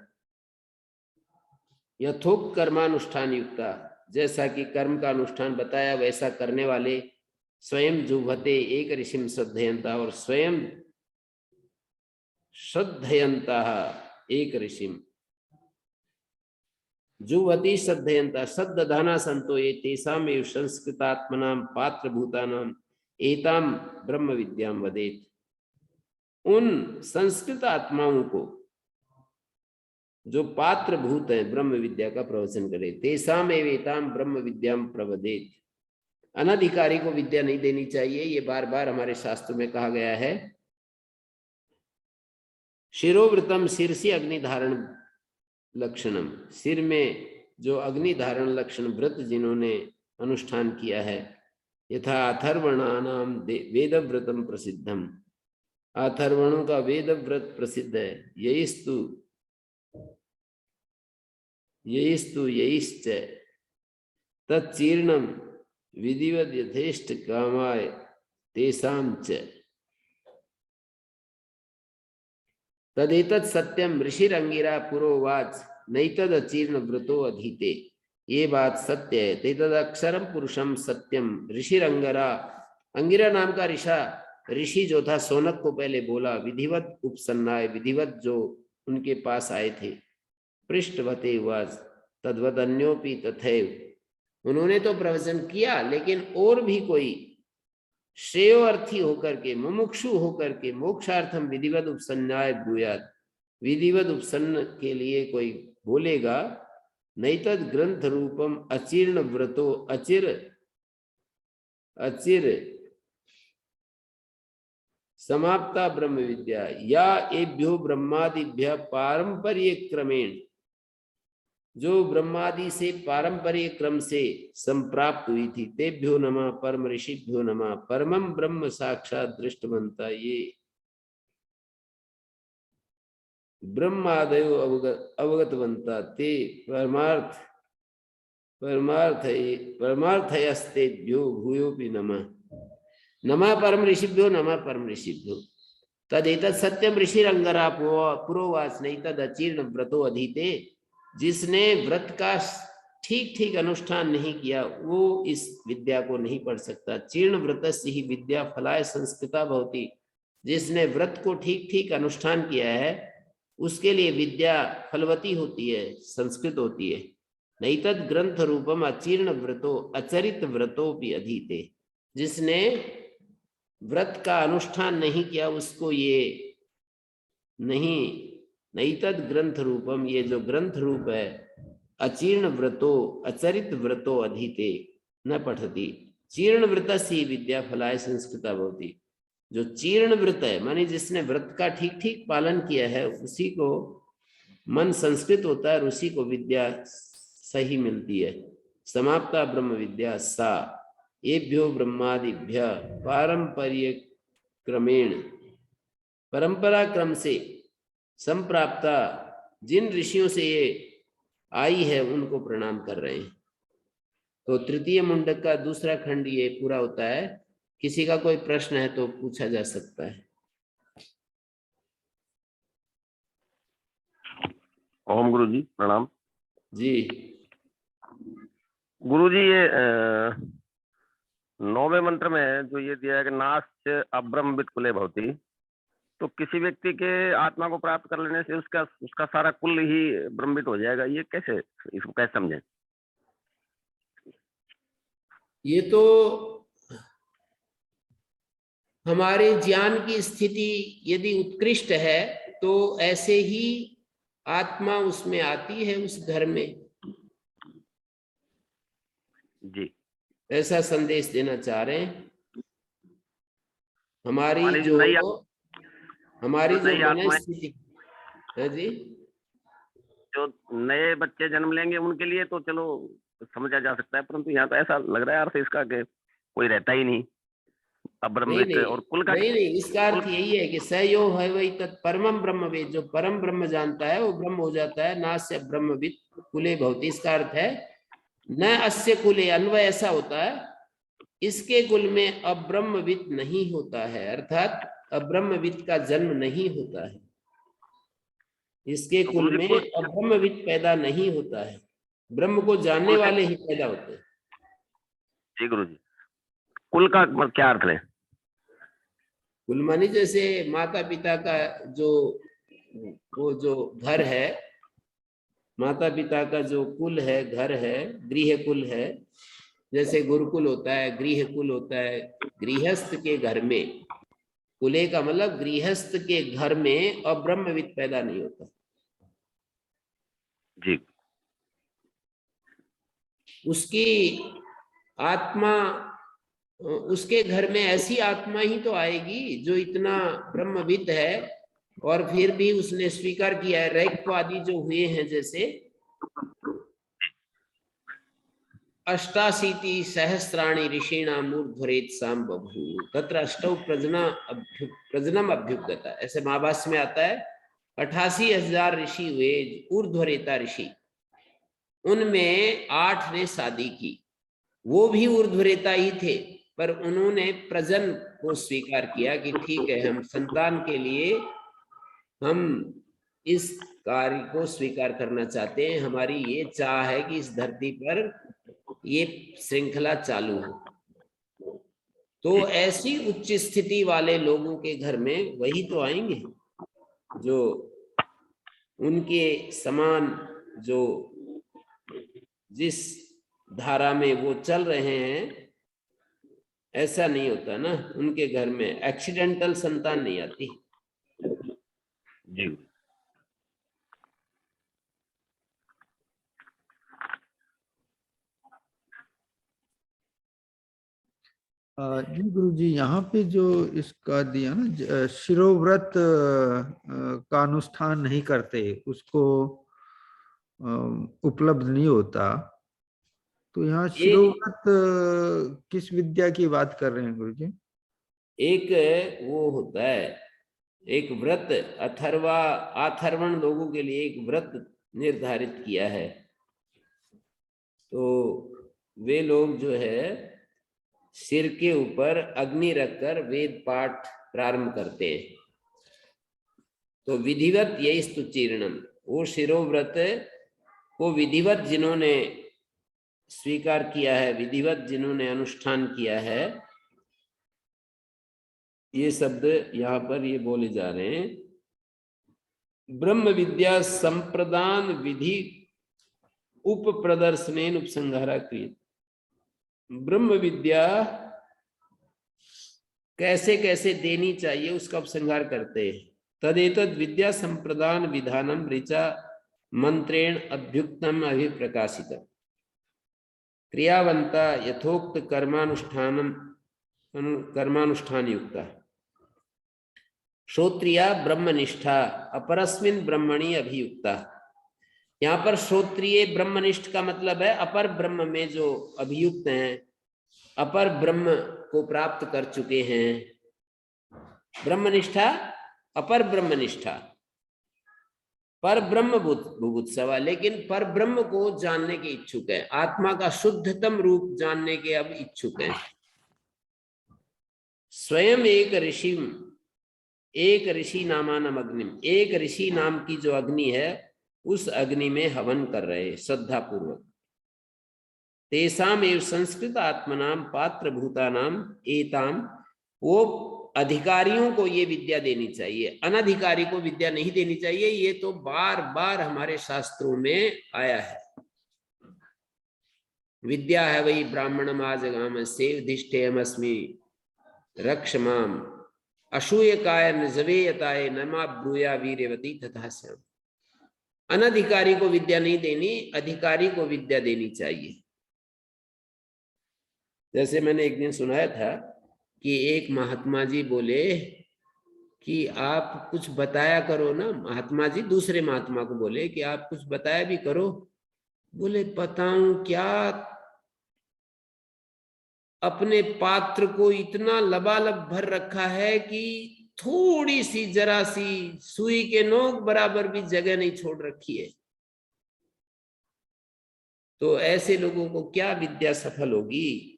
यथोक्त कर्मानुष्ठान युक्ता, जैसा कि कर्म का अनुष्ठान बताया वैसा करने वाले, स्वयं जुह्वते एक ऋषिम श्रद्धयंता, और स्वयं श्रद्धयंता एक ऋषिम, जुह्वति श्रद्धयंता श्रद्धाना संतो ये तेषामेव संस्कृतात्मनाम पात्र भूतानाम एताम ब्रह्म विद्याम वदेत, उन संस्कृत आत्माओं को जो पात्र भूत है ब्रह्म विद्या का प्रवचन करे। तेषामेव एताम ब्रह्म विद्याम प्रवदेत, अनधिकारी को विद्या नहीं देनी चाहिए, ये बार बार हमारे शास्त्र में कहा गया है। शिरोव्रतम शीर्षी अग्निधारण लक्षणम, सिर में जो अग्नि धारण लक्षण व्रत जिन्होंने अनुष्ठान किया है, यथा अथर्वणानाम वेद व्रतम प्रसिद्धम, अथर्वणों का वेद व्रत प्रसिद्ध है। यईस्तु यईश्च तच्चीर्णम विधिवत यथेष्ट कामाय तेषां च तदेतत् सत्यम ऋषिरंगिरा पुरोवाच नैतद अचीर्ण व्रतो अधीते। ये बात सत्य है। तेतद अक्षरम पुरुषम सत्यम ऋषिरंगरा, अंगिरा नाम का ऋषि जो था सोनक को पहले बोला, विधिवत उपसन्नाय, विधिवत जो उनके पास आए थे, पृष्ठवते वाच तद्वत अन्योपि तथैव, उन्होंने तो प्रवचन किया, लेकिन और भी कोई श्रेयोर्थी होकर के, मुमुक्षु होकर के, मोक्षार्थम विधिवत उपसन्नाय ब्रूयात्, विधिवत उपसन्न के लिए कोई बोलेगा, नैतद ग्रंथ रूपम अचीर्ण व्रतो अचिर समाप्ता ब्रह्म विद्या या एभ्यो ब्रह्मादिभ्य पारंपर्य क्रमेण, जो ब्रह्मादि से पारंपरिक क्रम से संप्राप्त हुई थी, तेभ्यो नमः परम ऋषिभ्यो नमः परमं ब्रह्म साक्षात दृष्टवंता ये ब्रह्मादयो अवगतवंता ते परमार्थयस्तेभ्यो भूयोपि नमः। नमः परम ऋषिभ्यो नमः परम ऋषिभ्यो। तदेतत् सत्यम ऋषिरंगरा पुरोवाच नैतद अचीर्ण व्रतो अधीते, जिसने व्रत का ठीक ठीक अनुष्ठान नहीं किया वो इस विद्या को नहीं पढ़ सकता। चीर्ण व्रतस्य ही विद्या फलाय संस्कृता भवति, जिसने व्रत को ठीक ठीक अनुष्ठान किया है उसके लिए विद्या फलवती होती है, संस्कृत होती है। नैतद ग्रंथ रूपम अचीर्ण व्रतो अचरित व्रतो भी अधीते, जिसने व्रत का अनुष्ठान नहीं किया उसको ये नहीं। नैतद ग्रंथ रूपम, ये जो ग्रंथ रूप है, अचीर्ण व्रतो अचरित व्रतो अधीते न पठति। चीर्ण व्रत से विद्या फलाय संस्कृता भवति, जो चीर्ण व्रत है माने जिसने व्रत का ठीक ठीक पालन किया है उसी को मन संस्कृत होता है और उसी को विद्या सही मिलती है। समाप्ता ब्रह्म विद्या सा एभ्यो ब्रह्मादिभ्य पारंपर्य क्रमेण, परंपरा क्रम से संप्राप्ता, जिन ऋषियों से ये आई है उनको प्रणाम कर रहे हैं। तो तृतीय मुंडक का दूसरा खंड ये पूरा होता है। किसी का कोई प्रश्न है तो पूछा जा सकता है। ओम गुरु जी प्रणाम जी। गुरु जी, ये 9वें मंत्र में जो ये दिया है कि नाश्च अब्रह्मवित् कुले भवति, तो किसी व्यक्ति के आत्मा को प्राप्त कर लेने से उसका सारा कुल ही ब्रह्मवित् हो जाएगा, ये कैसे, इसको कैसे समझें? ये तो हमारे ज्ञान की स्थिति यदि उत्कृष्ट है तो ऐसे ही आत्मा उसमें आती है उस घर में जी। ऐसा संदेश देना चाह रहे हैं। हमारी जो मनस्थिति है जी, जो नए बच्चे जन्म लेंगे उनके लिए तो चलो समझा जा सकता है, परंतु यहाँ तो ऐसा लग रहा है अर्थ इसका कि कोई रहता ही नहीं अब्रह्मवित् और कुल का। नहीं, इसका अर्थ यही है कि सयो है वही तत् परमम ब्रह्मवेद, जो परम ब्रह्म जानता है वो ब्रह्म हो जाता है। नास्य ब्रह्मवित् कुले भवति, इसका अर्थ है न अस्य कुले, अन्वय ऐसा होता है इसके कुल में अब्रह्मवित् नहीं होता है, अर्थात अब्रह्मवित् का जन्म नहीं होता है, इसके कुल में अब्रह्मवित् पैदा नहीं होता है, ब्रह्म को जानने वाले ही पैदा होते हैं। जी गुरु जी, कुल का क्या अर्थ है? कुल मानी जैसे माता पिता का वो जो घर है, माता पिता का जो कुल है, घर है, गृह कुल है। जैसे गुरुकुल होता है, गृह कुल होता है। गृहस्थ के घर में, कुले का मतलब गृहस्थ के घर में अब्रह्मवित् पैदा नहीं होता जी। उसकी आत्मा, उसके घर में ऐसी आत्मा ही तो आएगी जो इतना ब्रह्मविद है और फिर भी उसने स्वीकार किया है। रैक्वादी जो हुए हैं, जैसे 88 सहस्राणि ऋषीणां मूर्ध्वरेत साम बभू तत्र अष्टौ प्रजनम अभ्युगता, ऐसे महाभाष्य में आता है 88,000 ऋषि हुए, ऊर्ध्वरेता ऋषि, उनमें 8 ने शादी की। वो भी ऊर्ध्वरेता ही थे, पर उन्होंने प्रजन को स्वीकार किया कि ठीक है, हम संतान के लिए हम इस कार्य को स्वीकार करना चाहते हैं, हमारी ये चाह है कि इस धरती पर ये श्रृंखला चालू हो। तो ऐसी उच्च स्थिति वाले लोगों के घर में वही तो आएंगे जो उनके समान, जो जिस धारा में वो चल रहे हैं। ऐसा नहीं होता ना, उनके घर में एक्सीडेंटल संतान नहीं आती। जी जी गुरु जी, यहाँ पे जो इसका दिया ना, शिरोव्रत का अनुष्ठान नहीं करते, उसको उपलब्ध नहीं होता, तो यहाँ ये शिरोव्रत किस विद्या की बात कर रहे हैं गुरु जी? एक वो होता है, एक व्रत अथर्वण लोगों के लिए एक व्रत निर्धारित किया है। तो वे लोग जो है सिर के ऊपर अग्नि रखकर वेद पाठ प्रारंभ करते हैं। तो विधिवत यही स्तुचीर्णम, वो शिरोव्रत को विधिवत जिन्होंने स्वीकार किया है, विधिवत जिन्होंने अनुष्ठान किया है, ये शब्द यहाँ पर ये बोले जा रहे हैं। ब्रह्म विद्या संप्रदान विधि उप प्रदर्शनेन उपसंहारा क्रियते। ब्रह्म विद्या कैसे कैसे देनी चाहिए उसका उपसंहार करते हैं। तदेतद विद्या संप्रदान विधानम ऋचा मंत्रेण अभ्युक्तम अभिप्रकाशितम क्रियावंता यथोक्त कर्मानुष्ठान युक्ता श्रोत्रिया ब्रह्मनिष्ठा अपरस्मिन ब्रह्मणि अभियुक्ता। यहाँ पर श्रोत्रिय ब्रह्मनिष्ठ का मतलब है अपर ब्रह्म में जो अभियुक्त हैं, अपर ब्रह्म को प्राप्त कर चुके हैं। ब्रह्मनिष्ठा, अपर ब्रह्मनिष्ठा, पर ब्रह्म बुभुत्सवा, लेकिन पर ब्रह्म को जानने के इच्छुक है, आत्मा का शुद्धतम रूप जानने के अब इच्छुक है। स्वयं एक ऋषि नामानम अग्निम, एक ऋषि नाम की जो अग्नि है उस अग्नि में हवन कर रहे श्रद्धा पूर्वक। तेसाम एव संस्कृत आत्मनाम पात्र भूतानाम एताम, वो अधिकारियों को ये विद्या देनी चाहिए, अनधिकारी को विद्या नहीं देनी चाहिए। ये तो बार बार हमारे शास्त्रों में आया है। विद्या है वही ब्राह्मणम आजगाम सेवधिष्ठेयमस्मि रक्षमाम असूयकाय नजवेयताय नमा ब्रूया वीर्यवती तथा श्याम। अनधिकारी को विद्या नहीं देनी, अधिकारी को विद्या देनी चाहिए। जैसे मैंने एक दिन सुनाया था कि एक महात्मा जी बोले कि आप कुछ बताया करो ना। महात्मा जी दूसरे महात्मा को बोले कि आप कुछ बताया भी करो। बोले बताऊं क्या, अपने पात्र को इतना लबालब भर रखा है कि थोड़ी सी जरा सी सुई के नोक बराबर भी जगह नहीं छोड़ रखी है। तो ऐसे लोगों को क्या विद्या सफल होगी,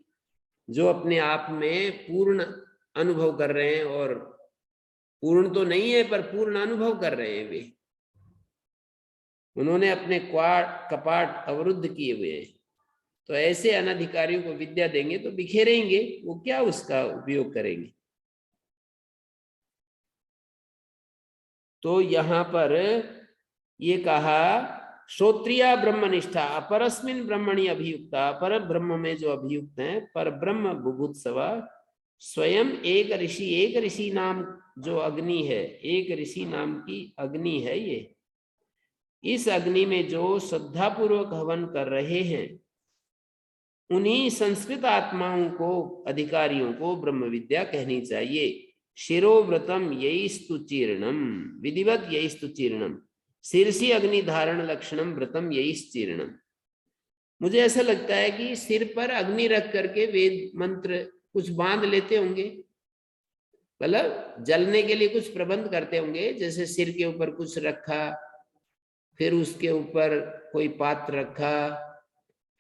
जो अपने आप में पूर्ण अनुभव कर रहे हैं, और पूर्ण तो नहीं है पर पूर्ण अनुभव कर रहे हैं। वे उन्होंने अपने कपाट अवरुद्ध किए हुए हैं। तो ऐसे अनधिकारियों को विद्या देंगे तो बिखेरेंगे, वो क्या उसका उपयोग करेंगे। तो यहाँ पर ये कहा श्रोत्रिया ब्रह्मनिष्ठा अपरस्मिन ब्रह्मणि अभियुक्ता, पर ब्रह्म में जो अभियुक्त हैं, पर ब्रह्म बुभुत्सवा स्वयं एक ऋषि नाम जो अग्नि है, एक ऋषि नाम की अग्नि है ये। इस अग्नि में जो श्रद्धा पूर्वक हवन कर रहे हैं, उन्हीं संस्कृत आत्माओं को, अधिकारियों को ब्रह्म विद्या कहनी चाहिए। शिरोव्रतम यईस्तु चीर्णम, विधिवत यईस्तु चीर्णम, शीर्षि अग्नि धारण लक्षणम व्रतम यईश्चीर्णम। मुझे ऐसा लगता है कि सिर पर अग्नि रख करके वेद मंत्र कुछ बांध लेते होंगे, मतलब जलने के लिए कुछ प्रबंध करते होंगे। जैसे सिर के ऊपर कुछ रखा, फिर उसके ऊपर कोई पात्र रखा,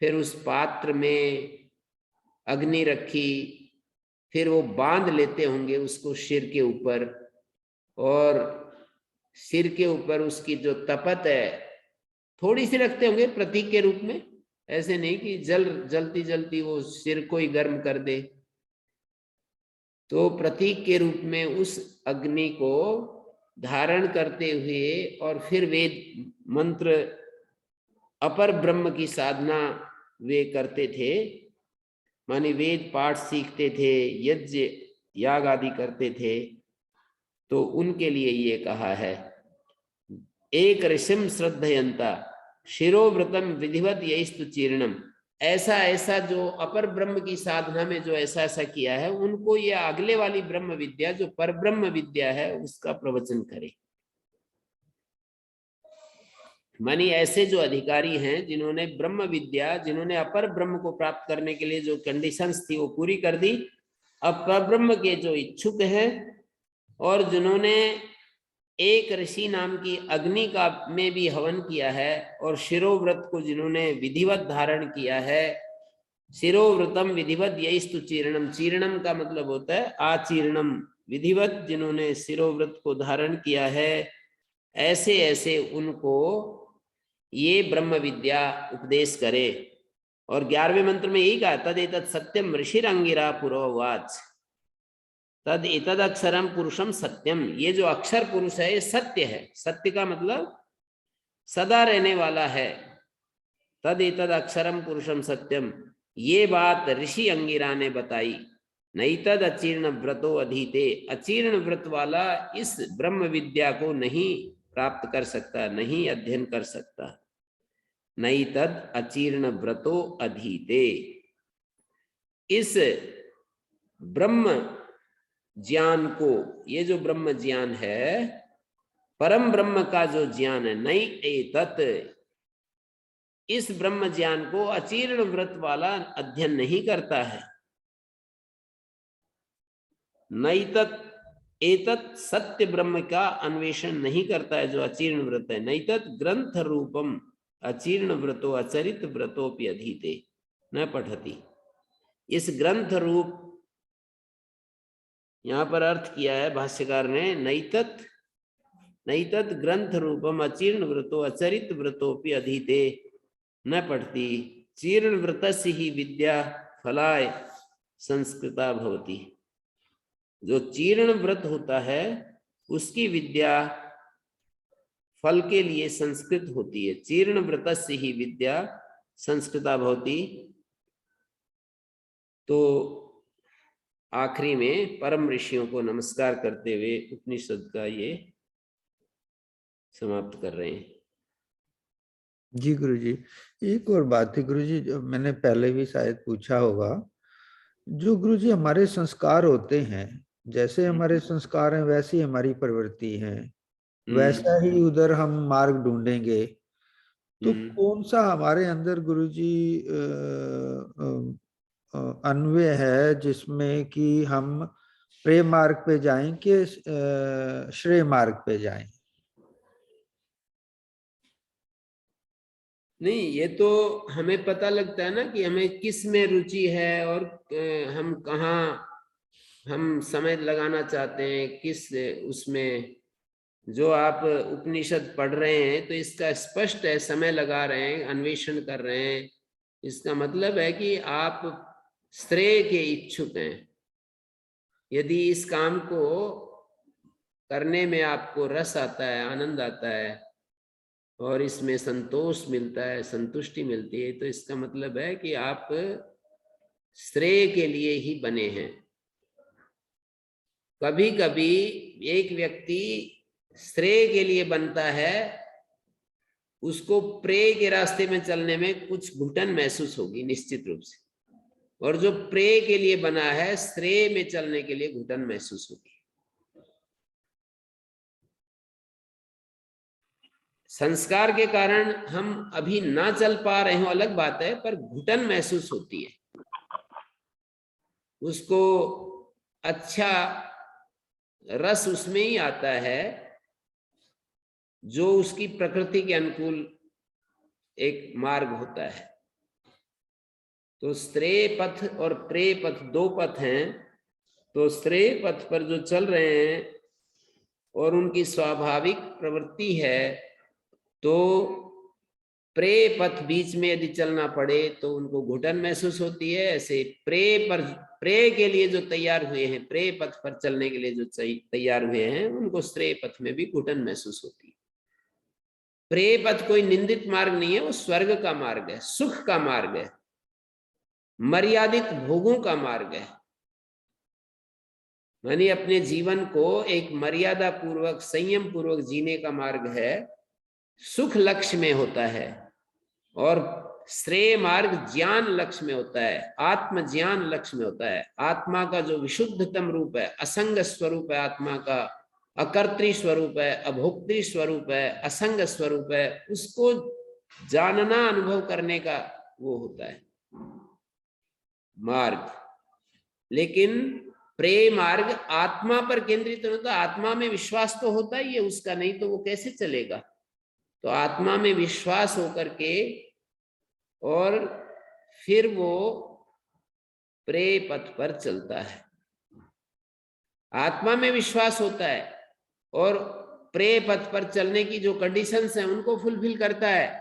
फिर उस पात्र में अग्नि रखी, फिर वो बांध लेते होंगे उसको सिर के ऊपर, और सिर के ऊपर उसकी जो तपत है थोड़ी सी रखते होंगे प्रतीक के रूप में, ऐसे नहीं कि जलती जलती वो सिर को ही गर्म कर दे। तो प्रतीक के रूप में उस अग्नि को धारण करते हुए और फिर वेद मंत्र अपर ब्रह्म की साधना वे करते थे, माने वेद पाठ सीखते थे, यज्ञ याग आदि करते थे। तो उनके लिए ये कहा है, एक ऋषिम श्रद्धयंता शिरोव्रतम विधिवत यस्तु चीर्णम। ऐसा ऐसा जो अपर ब्रह्म की साधना में जो ऐसा ऐसा किया है, उनको ये अगले वाली ब्रह्म विद्या जो पर ब्रह्म विद्या है उसका प्रवचन करे। मानी ऐसे जो अधिकारी हैं जिन्होंने ब्रह्म विद्या, जिन्होंने अपर ब्रह्म को प्राप्त करने के लिए जो कंडीशंस थी वो पूरी कर दी, अब पर ब्रह्म के जो इच्छुक हैं और जिन्होंने एक ऋषि नाम की अग्नि का में भी हवन किया है और शिरोव्रत को जिन्होंने विधिवत धारण किया है, शिरोव्रतम विधिवत यस्तु चीर्णम, चीर्णम का मतलब होता है आचीर्णम, विधिवत जिन्होंने शिरोव्रत को धारण किया है, ऐसे ऐसे उनको ये ब्रह्म विद्या उपदेश करे। और 11वें मंत्र में यही कहा, तद एतत् सत्यम ऋषिरंगिरा पुरोवाच, तद एतद अक्षरम पुरुषम सत्यम। ये जो अक्षर पुरुष है ये सत्य है, सत्य का मतलब सदा रहने वाला है। तद एतद अक्षरम पुरुषम सत्यम, ये बात ऋषि अंगिरा ने बताई। नहीं तद अचीर्ण व्रतो अधीते, अचीर्ण व्रत वाला इस ब्रह्म विद्या को नहीं प्राप्त कर सकता, नहीं अध्ययन कर सकता। नहीं तद अचीर्ण व्रतो अधीते, इस ब्रह्म ज्ञान को, ये जो ब्रह्म ज्ञान है, परम ब्रह्म का जो ज्ञान है, नहीं एतत्, इस ब्रह्म ज्ञान को अचीर्ण व्रत वाला अध्ययन नहीं करता है। नहीं तत् एतत् सत्य ब्रह्म का अन्वेषण नहीं करता है जो अचीर्ण व्रत है। नहीं तत् ग्रंथ रूपम अचीर्ण व्रतो अचरित व्रतोपि अधीते न पठति। इस ग्रंथ रूप, यहां पर अर्थ किया है भाष्यकार ने, नैतत् ग्रंथ रूपम अचीर्ण व्रतो अचरित व्रतोपि अधीते न पठति। चीर्ण व्रतस्य ही विद्या फलाय संस्कृता भवति। जो चीर्ण व्रत होता है उसकी विद्या फल के लिए संस्कृत होती है। चीर्ण व्रतस्य ही विद्या संस्कृता भवति। तो आखिरी में परम ऋषियों को नमस्कार करते हुए उपनिषद का ये समाप्त कर रहे हैं। जी गुरुजी, एक और बात है गुरुजी, जो मैंने पहले भी शायद पूछा होगा, जो गुरुजी हमारे संस्कार होते हैं, जैसे हमारे संस्कार हैं वैसी हमारी प्रवृत्ति है, वैसा ही उधर हम मार्ग ढूंढेंगे। तो कौन सा हमारे अंदर गुरुजी अन्वय है जिसमें कि हम प्रेम मार्ग पे जाएं कि श्रेय मार्ग पे जाएं? नहीं, ये तो हमें पता लगता है ना कि हमें किस में रुचि है और हम कहाँ हम समय लगाना चाहते हैं, किस उसमें। जो आप उपनिषद पढ़ रहे हैं तो इसका स्पष्ट है, समय लगा रहे हैं, अन्वेषण कर रहे हैं, इसका मतलब है कि आप श्रेय के इच्छुक हैं। यदि इस काम को करने में आपको रस आता है, आनंद आता है और इसमें संतोष मिलता है, संतुष्टि मिलती है, तो इसका मतलब है कि आप श्रेय के लिए ही बने हैं। कभी कभी एक व्यक्ति श्रेय के लिए बनता है, उसको प्रेय के रास्ते में चलने में कुछ घुटन महसूस होगी निश्चित रूप से, और जो प्रेय के लिए बना है श्रेय में चलने के लिए घुटन महसूस होगी। संस्कार के कारण हम अभी ना चल पा रहे हो अलग बात है, पर घुटन महसूस होती है। उसको अच्छा रस उसमें ही आता है जो उसकी प्रकृति के अनुकूल एक मार्ग होता है। तो श्रेय पथ और प्रेय पथ दो पथ हैं। तो श्रेय पथ पर जो चल रहे हैं और उनकी स्वाभाविक प्रवृत्ति है, तो प्रेय पथ बीच में यदि चलना पड़े तो उनको घुटन महसूस होती है। ऐसे प्रेय के लिए जो तैयार हुए हैं, प्रेय पथ पर चलने के लिए जो तैयार हुए हैं, उनको श्रेय पथ में भी घुटन महसूस होती है। प्रेय पथ कोई निंदित मार्ग नहीं है, वो स्वर्ग का मार्ग है, सुख का मार्ग है, मर्यादित भोगों का मार्ग है। मानी अपने जीवन को एक मर्यादा पूर्वक, संयम पूर्वक जीने का मार्ग है। सुख लक्ष्य में होता है और श्रेय मार्ग ज्ञान लक्ष्य में होता है, आत्म ज्ञान लक्ष्य में होता है। आत्मा का जो विशुद्धतम रूप है, असंग स्वरूप है, आत्मा का अकर्तृ स्वरूप है, अभोक्तृ स्वरूप है, असंग स्वरूप है, उसको जानना, अनुभव करने का वो होता है मार्ग। लेकिन प्रेय मार्ग आत्मा पर केंद्रित होता है। आत्मा में विश्वास तो होता ही है उसका, नहीं तो वो कैसे चलेगा। तो आत्मा में विश्वास होकर के और फिर वो प्रेय पथ पर चलता है। आत्मा में विश्वास होता है और प्रेय पथ पर चलने की जो कंडीशंस हैं उनको फुलफिल करता है,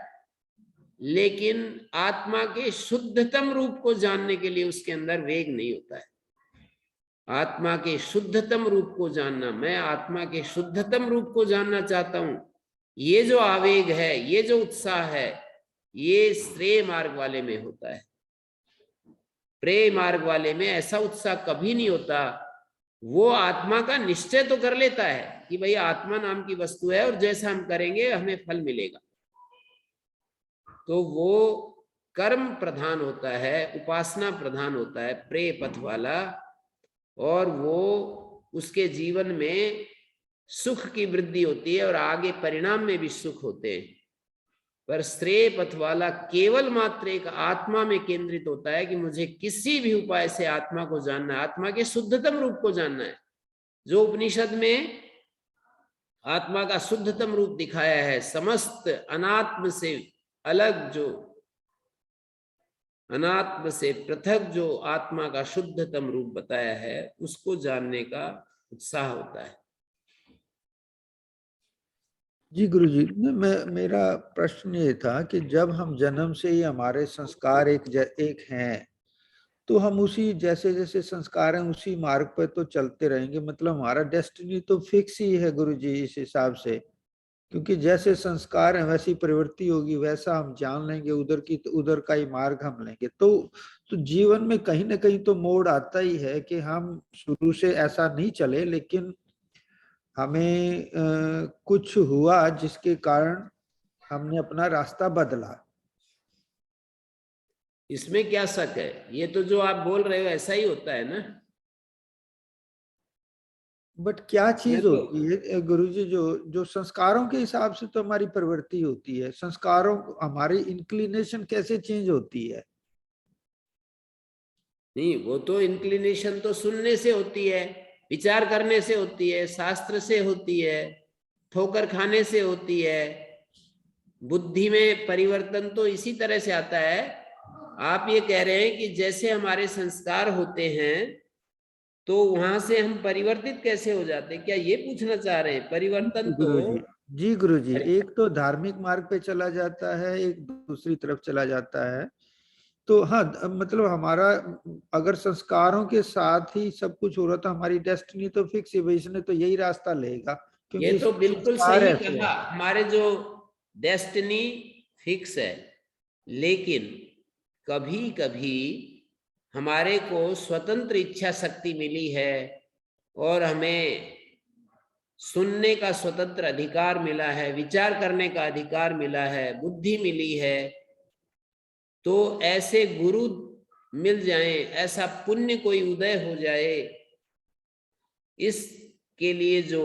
लेकिन आत्मा के शुद्धतम रूप को जानने के लिए उसके अंदर वेग नहीं होता है। आत्मा के शुद्धतम रूप को जानना, मैं आत्मा के शुद्धतम रूप को जानना चाहता हूं, ये जो आवेग है, ये जो उत्साह है, ये श्रेय मार्ग वाले में होता है। प्रेय मार्ग वाले में ऐसा उत्साह कभी नहीं होता। वो आत्मा का निश्चय तो कर लेता है कि भाई आत्मा नाम की वस्तु है और जैसा हम करेंगे हमें फल मिलेगा, तो वो कर्म प्रधान होता है, उपासना प्रधान होता है प्रेय पथ वाला, और वो उसके जीवन में सुख की वृद्धि होती है और आगे परिणाम में भी सुख होते हैं। पर श्रेय पथ वाला केवल मात्र एक आत्मा में केंद्रित होता है कि मुझे किसी भी उपाय से आत्मा को जानना है, आत्मा के शुद्धतम रूप को जानना है। जो उपनिषद में आत्मा का शुद्धतम रूप दिखाया है, समस्त अनात्म से अलग, जो अनात्म से पृथक जो आत्मा का शुद्धतम रूप बताया है, उसको जानने का उत्साह होता है। जी गुरुजी, मेरा प्रश्न ये था कि जब हम जन्म से ही हमारे संस्कार एक हैं, तो हम उसी जैसे जैसे संस्कार हैं उसी मार्ग पर तो चलते रहेंगे। मतलब हमारा डेस्टिनी तो फिक्स ही है गुरुजी इस हिसाब से, क्योंकि जैसे संस्कार है वैसी प्रवृत्ति होगी, वैसा हम जान लेंगे, उधर का ही मार्ग हम लेंगे। तो जीवन में कहीं ना कहीं तो मोड़ आता ही है कि हम शुरू से ऐसा नहीं चले, लेकिन हमें कुछ हुआ जिसके कारण हमने अपना रास्ता बदला। इसमें क्या शक है? ये तो जो आप बोल रहे हो ऐसा ही होता है ना। बट क्या चीज तो होती है गुरुजी, जो संस्कारों के हिसाब से तो हमारी प्रवृत्ति होती है, संस्कारों हमारी इंक्लिनेशन कैसे चेंज होती है? नहीं, वो तो इंक्लिनेशन तो सुनने से होती है, विचार करने से होती है, शास्त्र से होती है, ठोकर खाने से होती है। बुद्धि में परिवर्तन तो इसी तरह से आता है। आप ये कह रहे हैं कि जैसे हमारे संस्कार होते हैं तो वहां से हम परिवर्तित कैसे हो जाते हैं, क्या ये पूछना चाह रहे हैं? परिवर्तन तो जी गुरुजी, एक तो धार्मिक मार्ग पे चला जाता है, एक दूसरी तरफ चला जाता है। तो हाँ, मतलब हमारा अगर संस्कारों के साथ ही सब कुछ हो रहा था, हमारी डेस्टिनी तो फिक्स है, इसने तो यही रास्ता लेगा, ये क्योंकि तो बिल्कुल संस्कार सही ऐसे कहा, है। हमारे जो डेस्टिनी फिक्स है, लेकिन कभी कभी हमारे को स्वतंत्र इच्छा शक्ति मिली है और हमें सुनने का स्वतंत्र अधिकार मिला है, विचार करने का अधिकार मिला है, बुद्धि मिली है। तो ऐसे गुरु मिल जाएं, ऐसा पुण्य कोई उदय हो जाए, इसके लिए जो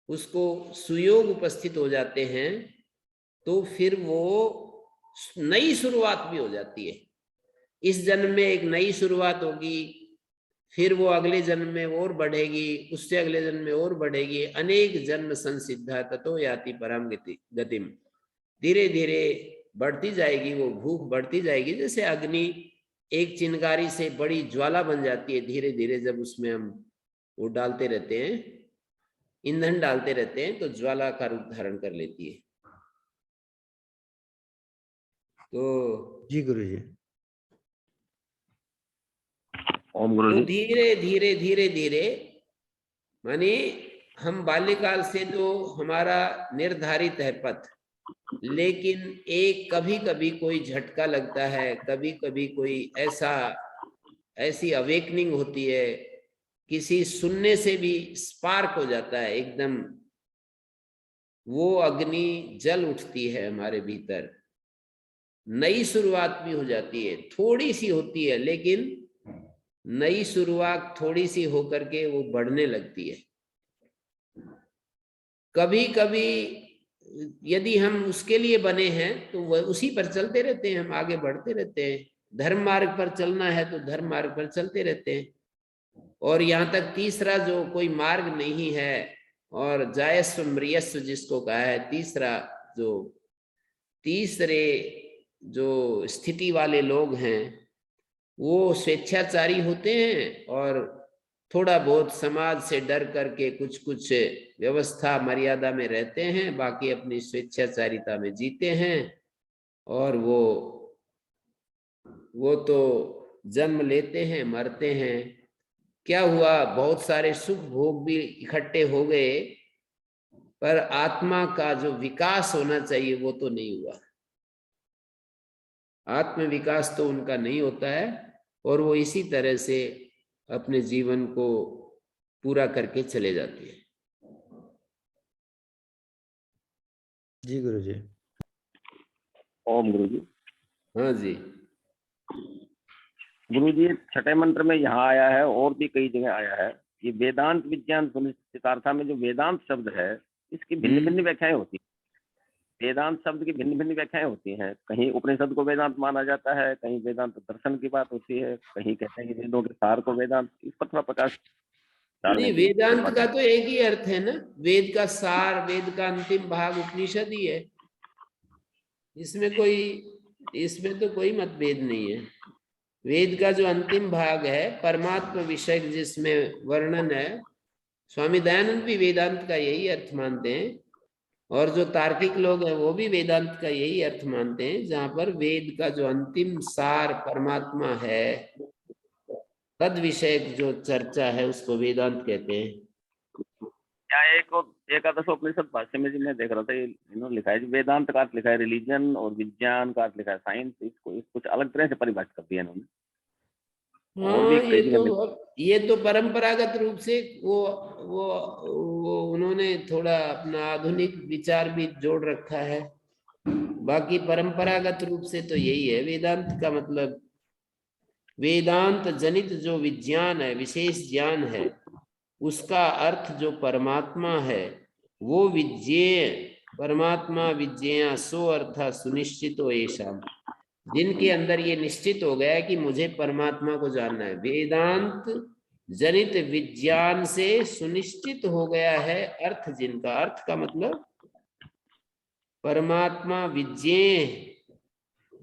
उसको सुयोग उपस्थित हो जाते हैं, तो फिर वो नई शुरुआत भी हो जाती है। इस जन्म में एक नई शुरुआत होगी, फिर वो अगले जन्म में और बढ़ेगी, उससे अगले जन्म में और बढ़ेगी। अनेक जन्म संसिद्धा ततो याति परम गतिम। धीरे धीरे बढ़ती जाएगी, वो भूख बढ़ती जाएगी। जैसे अग्नि एक चिंगारी से बड़ी ज्वाला बन जाती है धीरे धीरे, जब उसमें हम वो डालते रहते हैं, ईंधन डालते रहते हैं, तो ज्वाला का रूप धारण कर लेती है। तो जी गुरु जी। ओम गुरु तो जी। धीरे धीरे धीरे धीरे, माने हम बाल्यकाल से जो हमारा निर्धारित है पथ, लेकिन एक कभी कभी कोई झटका लगता है, कभी कभी कोई ऐसी अवेकनिंग होती है, किसी सुनने से भी स्पार्क हो जाता है एकदम, वो अग्नि जल उठती है हमारे भीतर, नई शुरुआत भी हो जाती है, थोड़ी सी होती है लेकिन नई शुरुआत थोड़ी सी होकर के वो बढ़ने लगती है। कभी कभी यदि हम उसके लिए बने हैं तो वह उसी पर चलते रहते हैं, हम आगे बढ़ते रहते हैं। धर्म मार्ग पर चलना है तो धर्म मार्ग पर चलते रहते हैं। और यहाँ तक तीसरा जो कोई मार्ग नहीं है, और जायस्व म्रियस्व जिसको कहा है, तीसरे जो स्थिति वाले लोग हैं वो स्वेच्छाचारी होते हैं, और थोड़ा बहुत समाज से डर करके कुछ कुछ व्यवस्था मर्यादा में रहते हैं, बाकी अपनी स्वेच्छाचारिता में जीते हैं। और वो तो जन्म लेते हैं, मरते हैं। क्या हुआ, बहुत सारे सुख भोग भी इकट्ठे हो गए, पर आत्मा का जो विकास होना चाहिए वो तो नहीं हुआ। आत्म विकास तो उनका नहीं होता है, और वो इसी तरह से अपने जीवन को पूरा करके चले जाते हैं। जी गुरु जी। ओम गुरु जी। हाँ जी। गुरु जी, छठे मंत्र में यहाँ आया है और भी कई जगह आया है, ये वेदांत विज्ञान सुनिश्चितार्था में जो वेदांत शब्द है इसकी भिन्न भिन्न व्याख्याएं होती हैं। वेदांत शब्द की भिन्न भिन्न व्याख्याएं होती हैं। कहीं उपनिषद को वेदांत माना जाता है, कहीं वेदांत दर्शन की बात होती है, कहीं कहते हैं कि वेदों के सार को वेदांत। इस पर थोड़ा प्रकाश डालने नहीं, की वेदांत कृपा का करें। तो एक ही अर्थ है ना, वेद का सार, वेद का अंतिम भाग उपनिषद ही है। इसमें तो कोई मतभेद नहीं है। वेद का जो अंतिम भाग है परमात्मा विषय जिसमें वर्णन है, स्वामी दयानंद भी वेदांत का यही अर्थ मानते हैं, और जो तार्किक लोग हैं वो भी वेदांत का यही अर्थ मानते हैं, जहां पर वेद का जो अंतिम सार परमात्मा है, तद विषय जो चर्चा है उसको वेदांत कहते हैं। क्या एकादशोपनिषद भाष्य में जी मैं देख रहा था, ये इन्होंने लिखा है वेदांत का अर्थ लिखा है रिलीजन, और विज्ञान का अर्थ लिखा है साइंस। इसको कुछ अलग तरह से परिभाषित कर दिया इन्होंने। और भी हाँ, कई जगह ये तो परंपरागत रूप से वो उन्होंने थोड़ा अपना आधुनिक विचार भी जोड़ रखा है। बाकी परंपरागत रूप से तो यही है, वेदांत का मतलब वेदांत जनित जो विज्ञान है, विशेष ज्ञान है, उसका अर्थ जो परमात्मा है वो विज्ञेय, परमात्मा विज्ञेय सो अर्थ सुनिश्चितो येषाम्, जिनके अंदर ये निश्चित हो गया है कि मुझे परमात्मा को जानना है। वेदांत जनित विज्ञान से सुनिश्चित हो गया है अर्थ, जिनका अर्थ का मतलब परमात्मा विज्ञेय,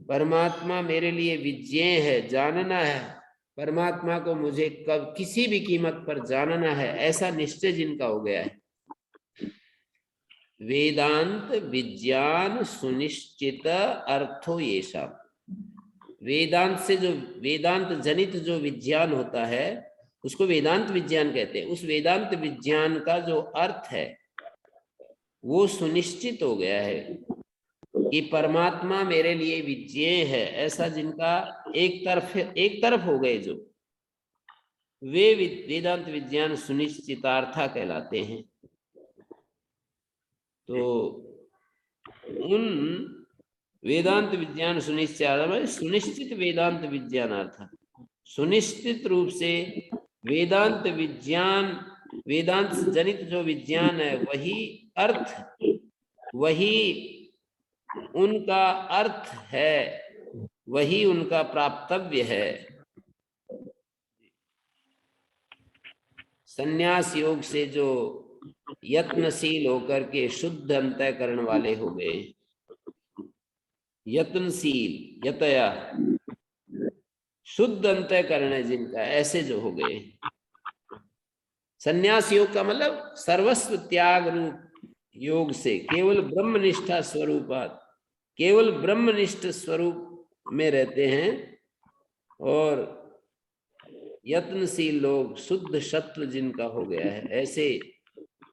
परमात्मा मेरे लिए विज्ञेय है, जानना है परमात्मा को, मुझे कब किसी भी कीमत पर जानना है, ऐसा निश्चय जिनका हो गया है। वेदांत विज्ञान सुनिश्चित अर्थो येषा, वेदांत से जो वेदांत जनित जो विज्ञान होता है उसको वेदांत विज्ञान कहते हैं। उस वेदांत विज्ञान का जो अर्थ है वो सुनिश्चित हो गया है कि परमात्मा मेरे लिए विज्ञेय है, ऐसा जिनका एक तरफ हो गए जो, वे वेदांत विज्ञान सुनिश्चितार्था कहलाते हैं। तो उन वेदांत विज्ञान सुनिश्चित वेदांत विज्ञानार्थ, सुनिश्चित रूप से वेदांत विज्ञान, वेदांत जनित जो विज्ञान है वही अर्थ, वही उनका अर्थ है, वही उनका प्राप्तव्य है। संन्यास योग से जो यत्नशील होकर के शुद्ध अंतःकरण वाले हो गए, यत्नशील, यतया, शुद्ध अंतःकरण है जिनका, ऐसे जो हो गए। संन्यास योग का मतलब सर्वस्व त्याग रूप योग से केवल ब्रह्मनिष्ठा स्वरूपात, केवल ब्रह्मनिष्ठ स्वरूप में रहते हैं। और यत्नशील लोग शुद्ध शत्र जिनका हो गया है, ऐसे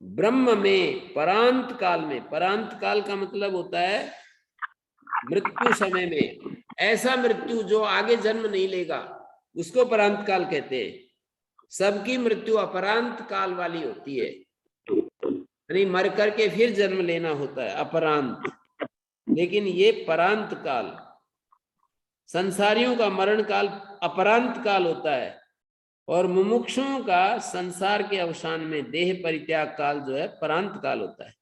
ब्रह्म में परांत काल में, परांत काल का मतलब होता है मृत्यु समय में, ऐसा मृत्यु जो आगे जन्म नहीं लेगा उसको परांत काल कहते हैं। सबकी मृत्यु अपरांत काल वाली होती है, यानी मर करके फिर जन्म लेना होता है, अपरांत। लेकिन ये परांत काल, संसारियों का मरण काल अपरांत काल होता है, और मुमुक्षुओं का संसार के अवसान में देह परित्याग काल जो है परांत काल होता है।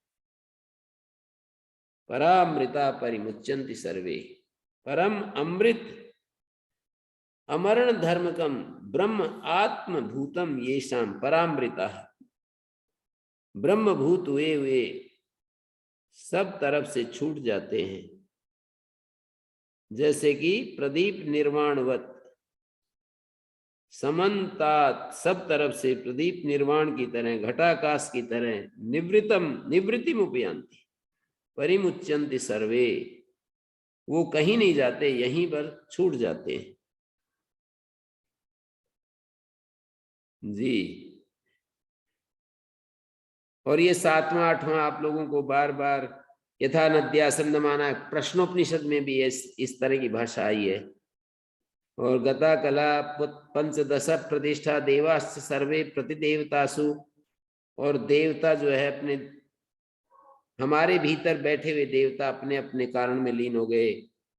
परामृता परिमुच्यन्ति सर्वे, परम अमृत अमरण धर्मकम ब्रह्म आत्म भूतम येषाम परामृता, ब्रह्म भूत हुए वे सब तरफ से छूट जाते हैं, जैसे कि प्रदीप निर्वाणवत, समन्तात सब तरफ से प्रदीप निर्वाण की तरह, घटाकाश की तरह, निवृत्तम निवृत्तिम उपयांति परिमुच्यन्ति सर्वे, वो कहीं नहीं जाते, यहीं पर छूट जाते हैं। जी, और ये 7वां 8वां आप लोगों को बार बार यथा नद्या संदमाना, प्रश्नोपनिषद में भी इस तरह की भाषा आई है। और गता कला पंचदश प्रतिष्ठा देवाश्च सर्वे प्रतिदेवतासु, और देवता जो है अपने, हमारे भीतर बैठे हुए देवता अपने अपने कारण में लीन हो गए।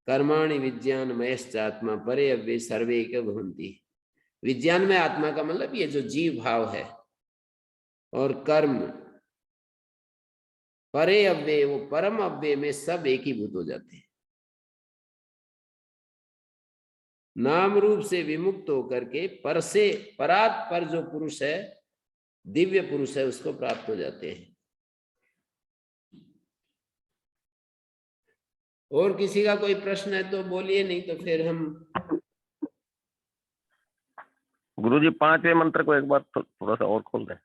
कर्माणि विज्ञान मयश्चात्मा परे अव्ये सर्वे एक भवन्ति, विज्ञान में आत्मा का मतलब ये जो जीव भाव है, और कर्म परे अव्यय, वो परम अव्यय में सब एक ही भूत हो जाते हैं। नाम रूप से विमुक्त होकर के पर से, परात पर जो पुरुष है, दिव्य पुरुष है, उसको प्राप्त हो जाते हैं। और किसी का कोई प्रश्न है तो बोलिए, नहीं तो फिर हम। गुरुजी 5वें मंत्र को एक बार थोड़ा सा और खोल दें।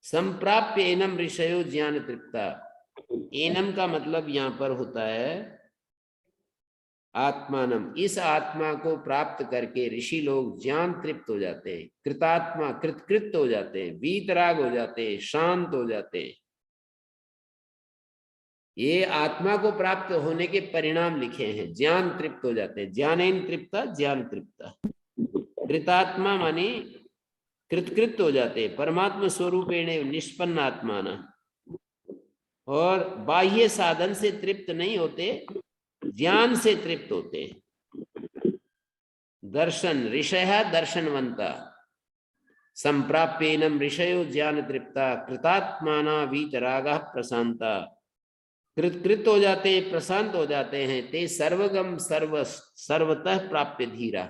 संप्राप्य एनम ऋषयो ज्ञान तृप्ता, एनम का मतलब यहाँ पर होता है आत्मानम, इस आत्मा को प्राप्त करके ऋषि लोग ज्ञान तृप्त हो जाते हैं, कृतात्मा कृतकृत हो जाते हैं, वीतराग हो जाते हैं, शांत हो जाते हैं। ये आत्मा को प्राप्त होने के परिणाम लिखे हैं, ज्ञान तृप्त हो जाते हैं, ज्ञानेन तृप्ता, ज्ञान तृप्ता। कृतात्मा माने कृतकृत हो जाते हैं, परमात्मा स्वरूपेण निष्पन्न आत्माना, और बाह्य साधन से तृप्त नहीं होते, ज्ञान से तृप्त होते हैं। दर्शन ऋषय दर्शनवंता, संप्राप्येनम ऋषयो ज्ञान तृप्ता, कृतात्माना वीतरागः प्रशांता, कृत हो जाते हैं, प्रशांत हो जाते हैं। ते सर्वगम सर्वतः प्राप्य धीरा,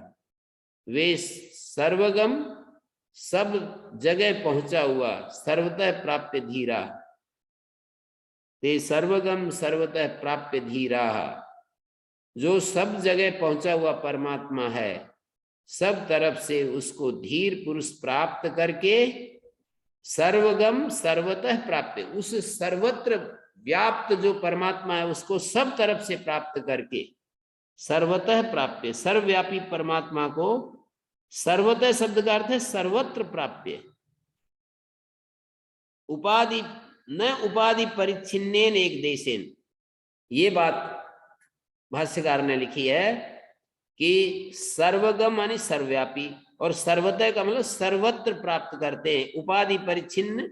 वे सर्वगम सब जगह पहुंचा हुआ, सर्वतः प्राप्य धीरा, ते सर्वगम सर्वतः प्राप्य धीरा, जो सब जगह पहुंचा हुआ परमात्मा है, सब तरफ से उसको धीर पुरुष प्राप्त करके सर्वगम सर्वतः प्राप्य, उस सर्वत्र व्याप्त जो परमात्मा है उसको सब तरफ से प्राप्त करके सर्वतः प्राप्य, सर्वव्यापी परमात्मा को, सर्वतः शब्द का अर्थ है सर्वत्र प्राप्य, उपाधि न उपाधि परिच्छिन्नेन एक देशेन, ये बात भाष्यकार ने लिखी है कि सर्वगम मानी सर्वव्यापी, और सर्वतः का मतलब सर्वत्र प्राप्त करते हैं। उपाधि परिच्छिन्न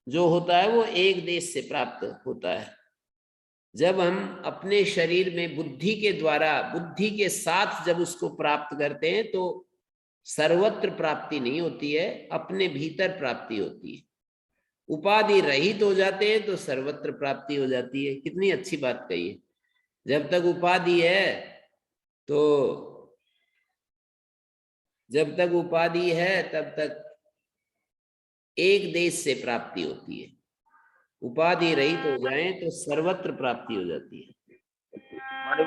जो होता है वो एक देश से प्राप्त होता है। जब हम अपने शरीर में बुद्धि के द्वारा, बुद्धि के साथ जब उसको प्राप्त करते हैं तो सर्वत्र प्राप्ति नहीं होती है, अपने भीतर प्राप्ति होती है। उपाधि रहित हो जाते हैं तो सर्वत्र प्राप्ति हो जाती है। कितनी अच्छी बात कही है। जब तक उपाधि है तो, जब तक उपाधि है तब तक एक देश से प्राप्ति होती है। उपाधि रहित हो जाए तो सर्वत्र प्राप्ति हो जाती है। माने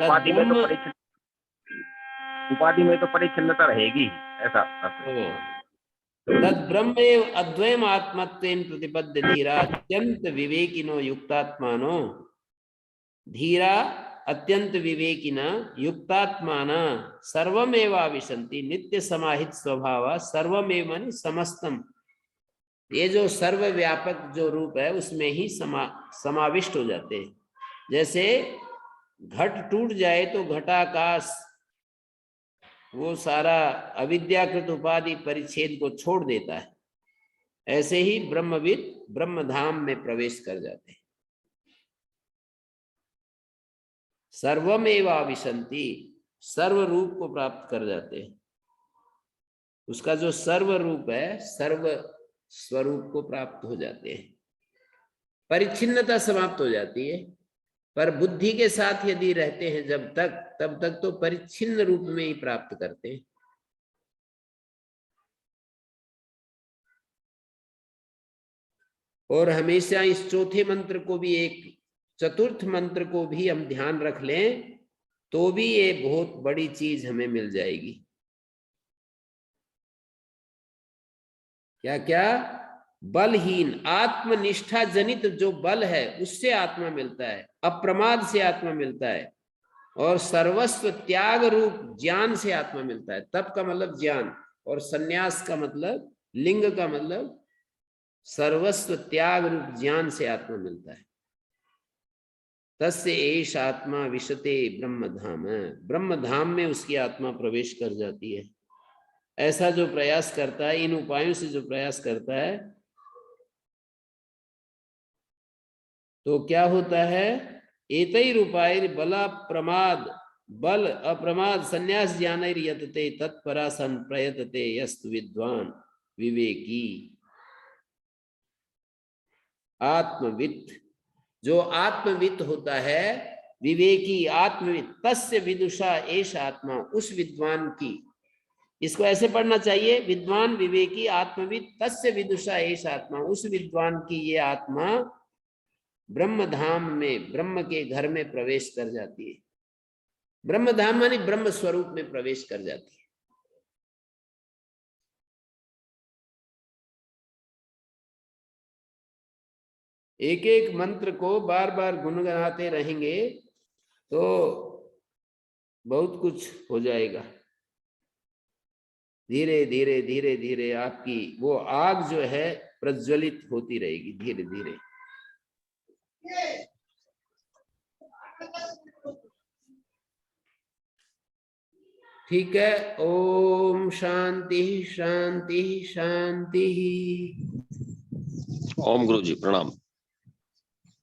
उपाधि में तो परिच्छिन्नता रहेगी, ऐसा अर्थ है। तद ब्रह्मेव अद्वयम आत्मत्वेन प्रतिपद्य धीरा अत्यंत विवेकिनो युक्तात्मानो, धीरा अत्यंत विवेकिना युक्तात्माना सर्वमेवाविशन्ति नित्य समाहित स्वभाव सर्वमेव माने समस्तम। ये जो सर्वव्यापक जो रूप है उसमें ही समाविष्ट हो जाते हैं। जैसे घट टूट जाए तो घटाकाश वो सारा अविद्याकृत उपाधि परिच्छेद को छोड़ देता है, ऐसे ही ब्रह्मविद ब्रह्मधाम में प्रवेश कर जाते हैं। सर्वमेवाविशन्ति, सर्व रूप को प्राप्त कर जाते हैं। उसका जो सर्व रूप है सर्व स्वरूप को प्राप्त हो जाते हैं। परिच्छिन्नता समाप्त हो जाती है, पर बुद्धि के साथ यदि रहते हैं जब तक, तब तक तो परिच्छिन्न रूप में ही प्राप्त करते हैं। और हमेशा इस चौथे मंत्र को भी, एक चतुर्थ मंत्र को भी हम ध्यान रख लें तो भी ये बहुत बड़ी चीज हमें मिल जाएगी। क्या क्या? बलहीन, आत्मनिष्ठा जनित जो बल है उससे आत्मा मिलता है, अप्रमाद से आत्मा मिलता है, और सर्वस्व त्याग रूप ज्ञान से आत्मा मिलता है। तप का मतलब ज्ञान, और संन्यास का मतलब, लिंग का मतलब सर्वस्व त्याग रूप ज्ञान से आत्मा मिलता है। तस्य एष आत्मा विशते ब्रह्मधाम, ब्रह्मधाम में उसकी आत्मा प्रवेश कर जाती है। ऐसा जो प्रयास करता है, इन उपायों से जो प्रयास करता है, तो क्या होता है? एतैर उपायर बला प्रमाद, बल अप्रमाद संन्यास ज्ञानैर यतते तत्परासन प्रयतते यस्तु विद्वान विवेकी। आत्मवित्, जो आत्मवित् होता है, विवेकी आत्मवित्, तस्य विदुषा एष आत्मा, उस विद्वान की, इसको ऐसे पढ़ना चाहिए, विद्वान विवेकी आत्मवित् तस्य विदुषा एष आत्मा, उस विद्वान की ये आत्मा ब्रह्मधाम में, ब्रह्म के घर में प्रवेश कर जाती है। ब्रह्मधाम माने ब्रह्म स्वरूप में प्रवेश कर जाती है। एक एक मंत्र को बार बार गुनगुनाते रहेंगे तो बहुत कुछ हो जाएगा। धीरे धीरे धीरे धीरे आपकी वो आग जो है प्रज्वलित होती रहेगी धीरे धीरे। ठीक है। ओम शांति शांति शांति। ओम गुरु जी प्रणाम।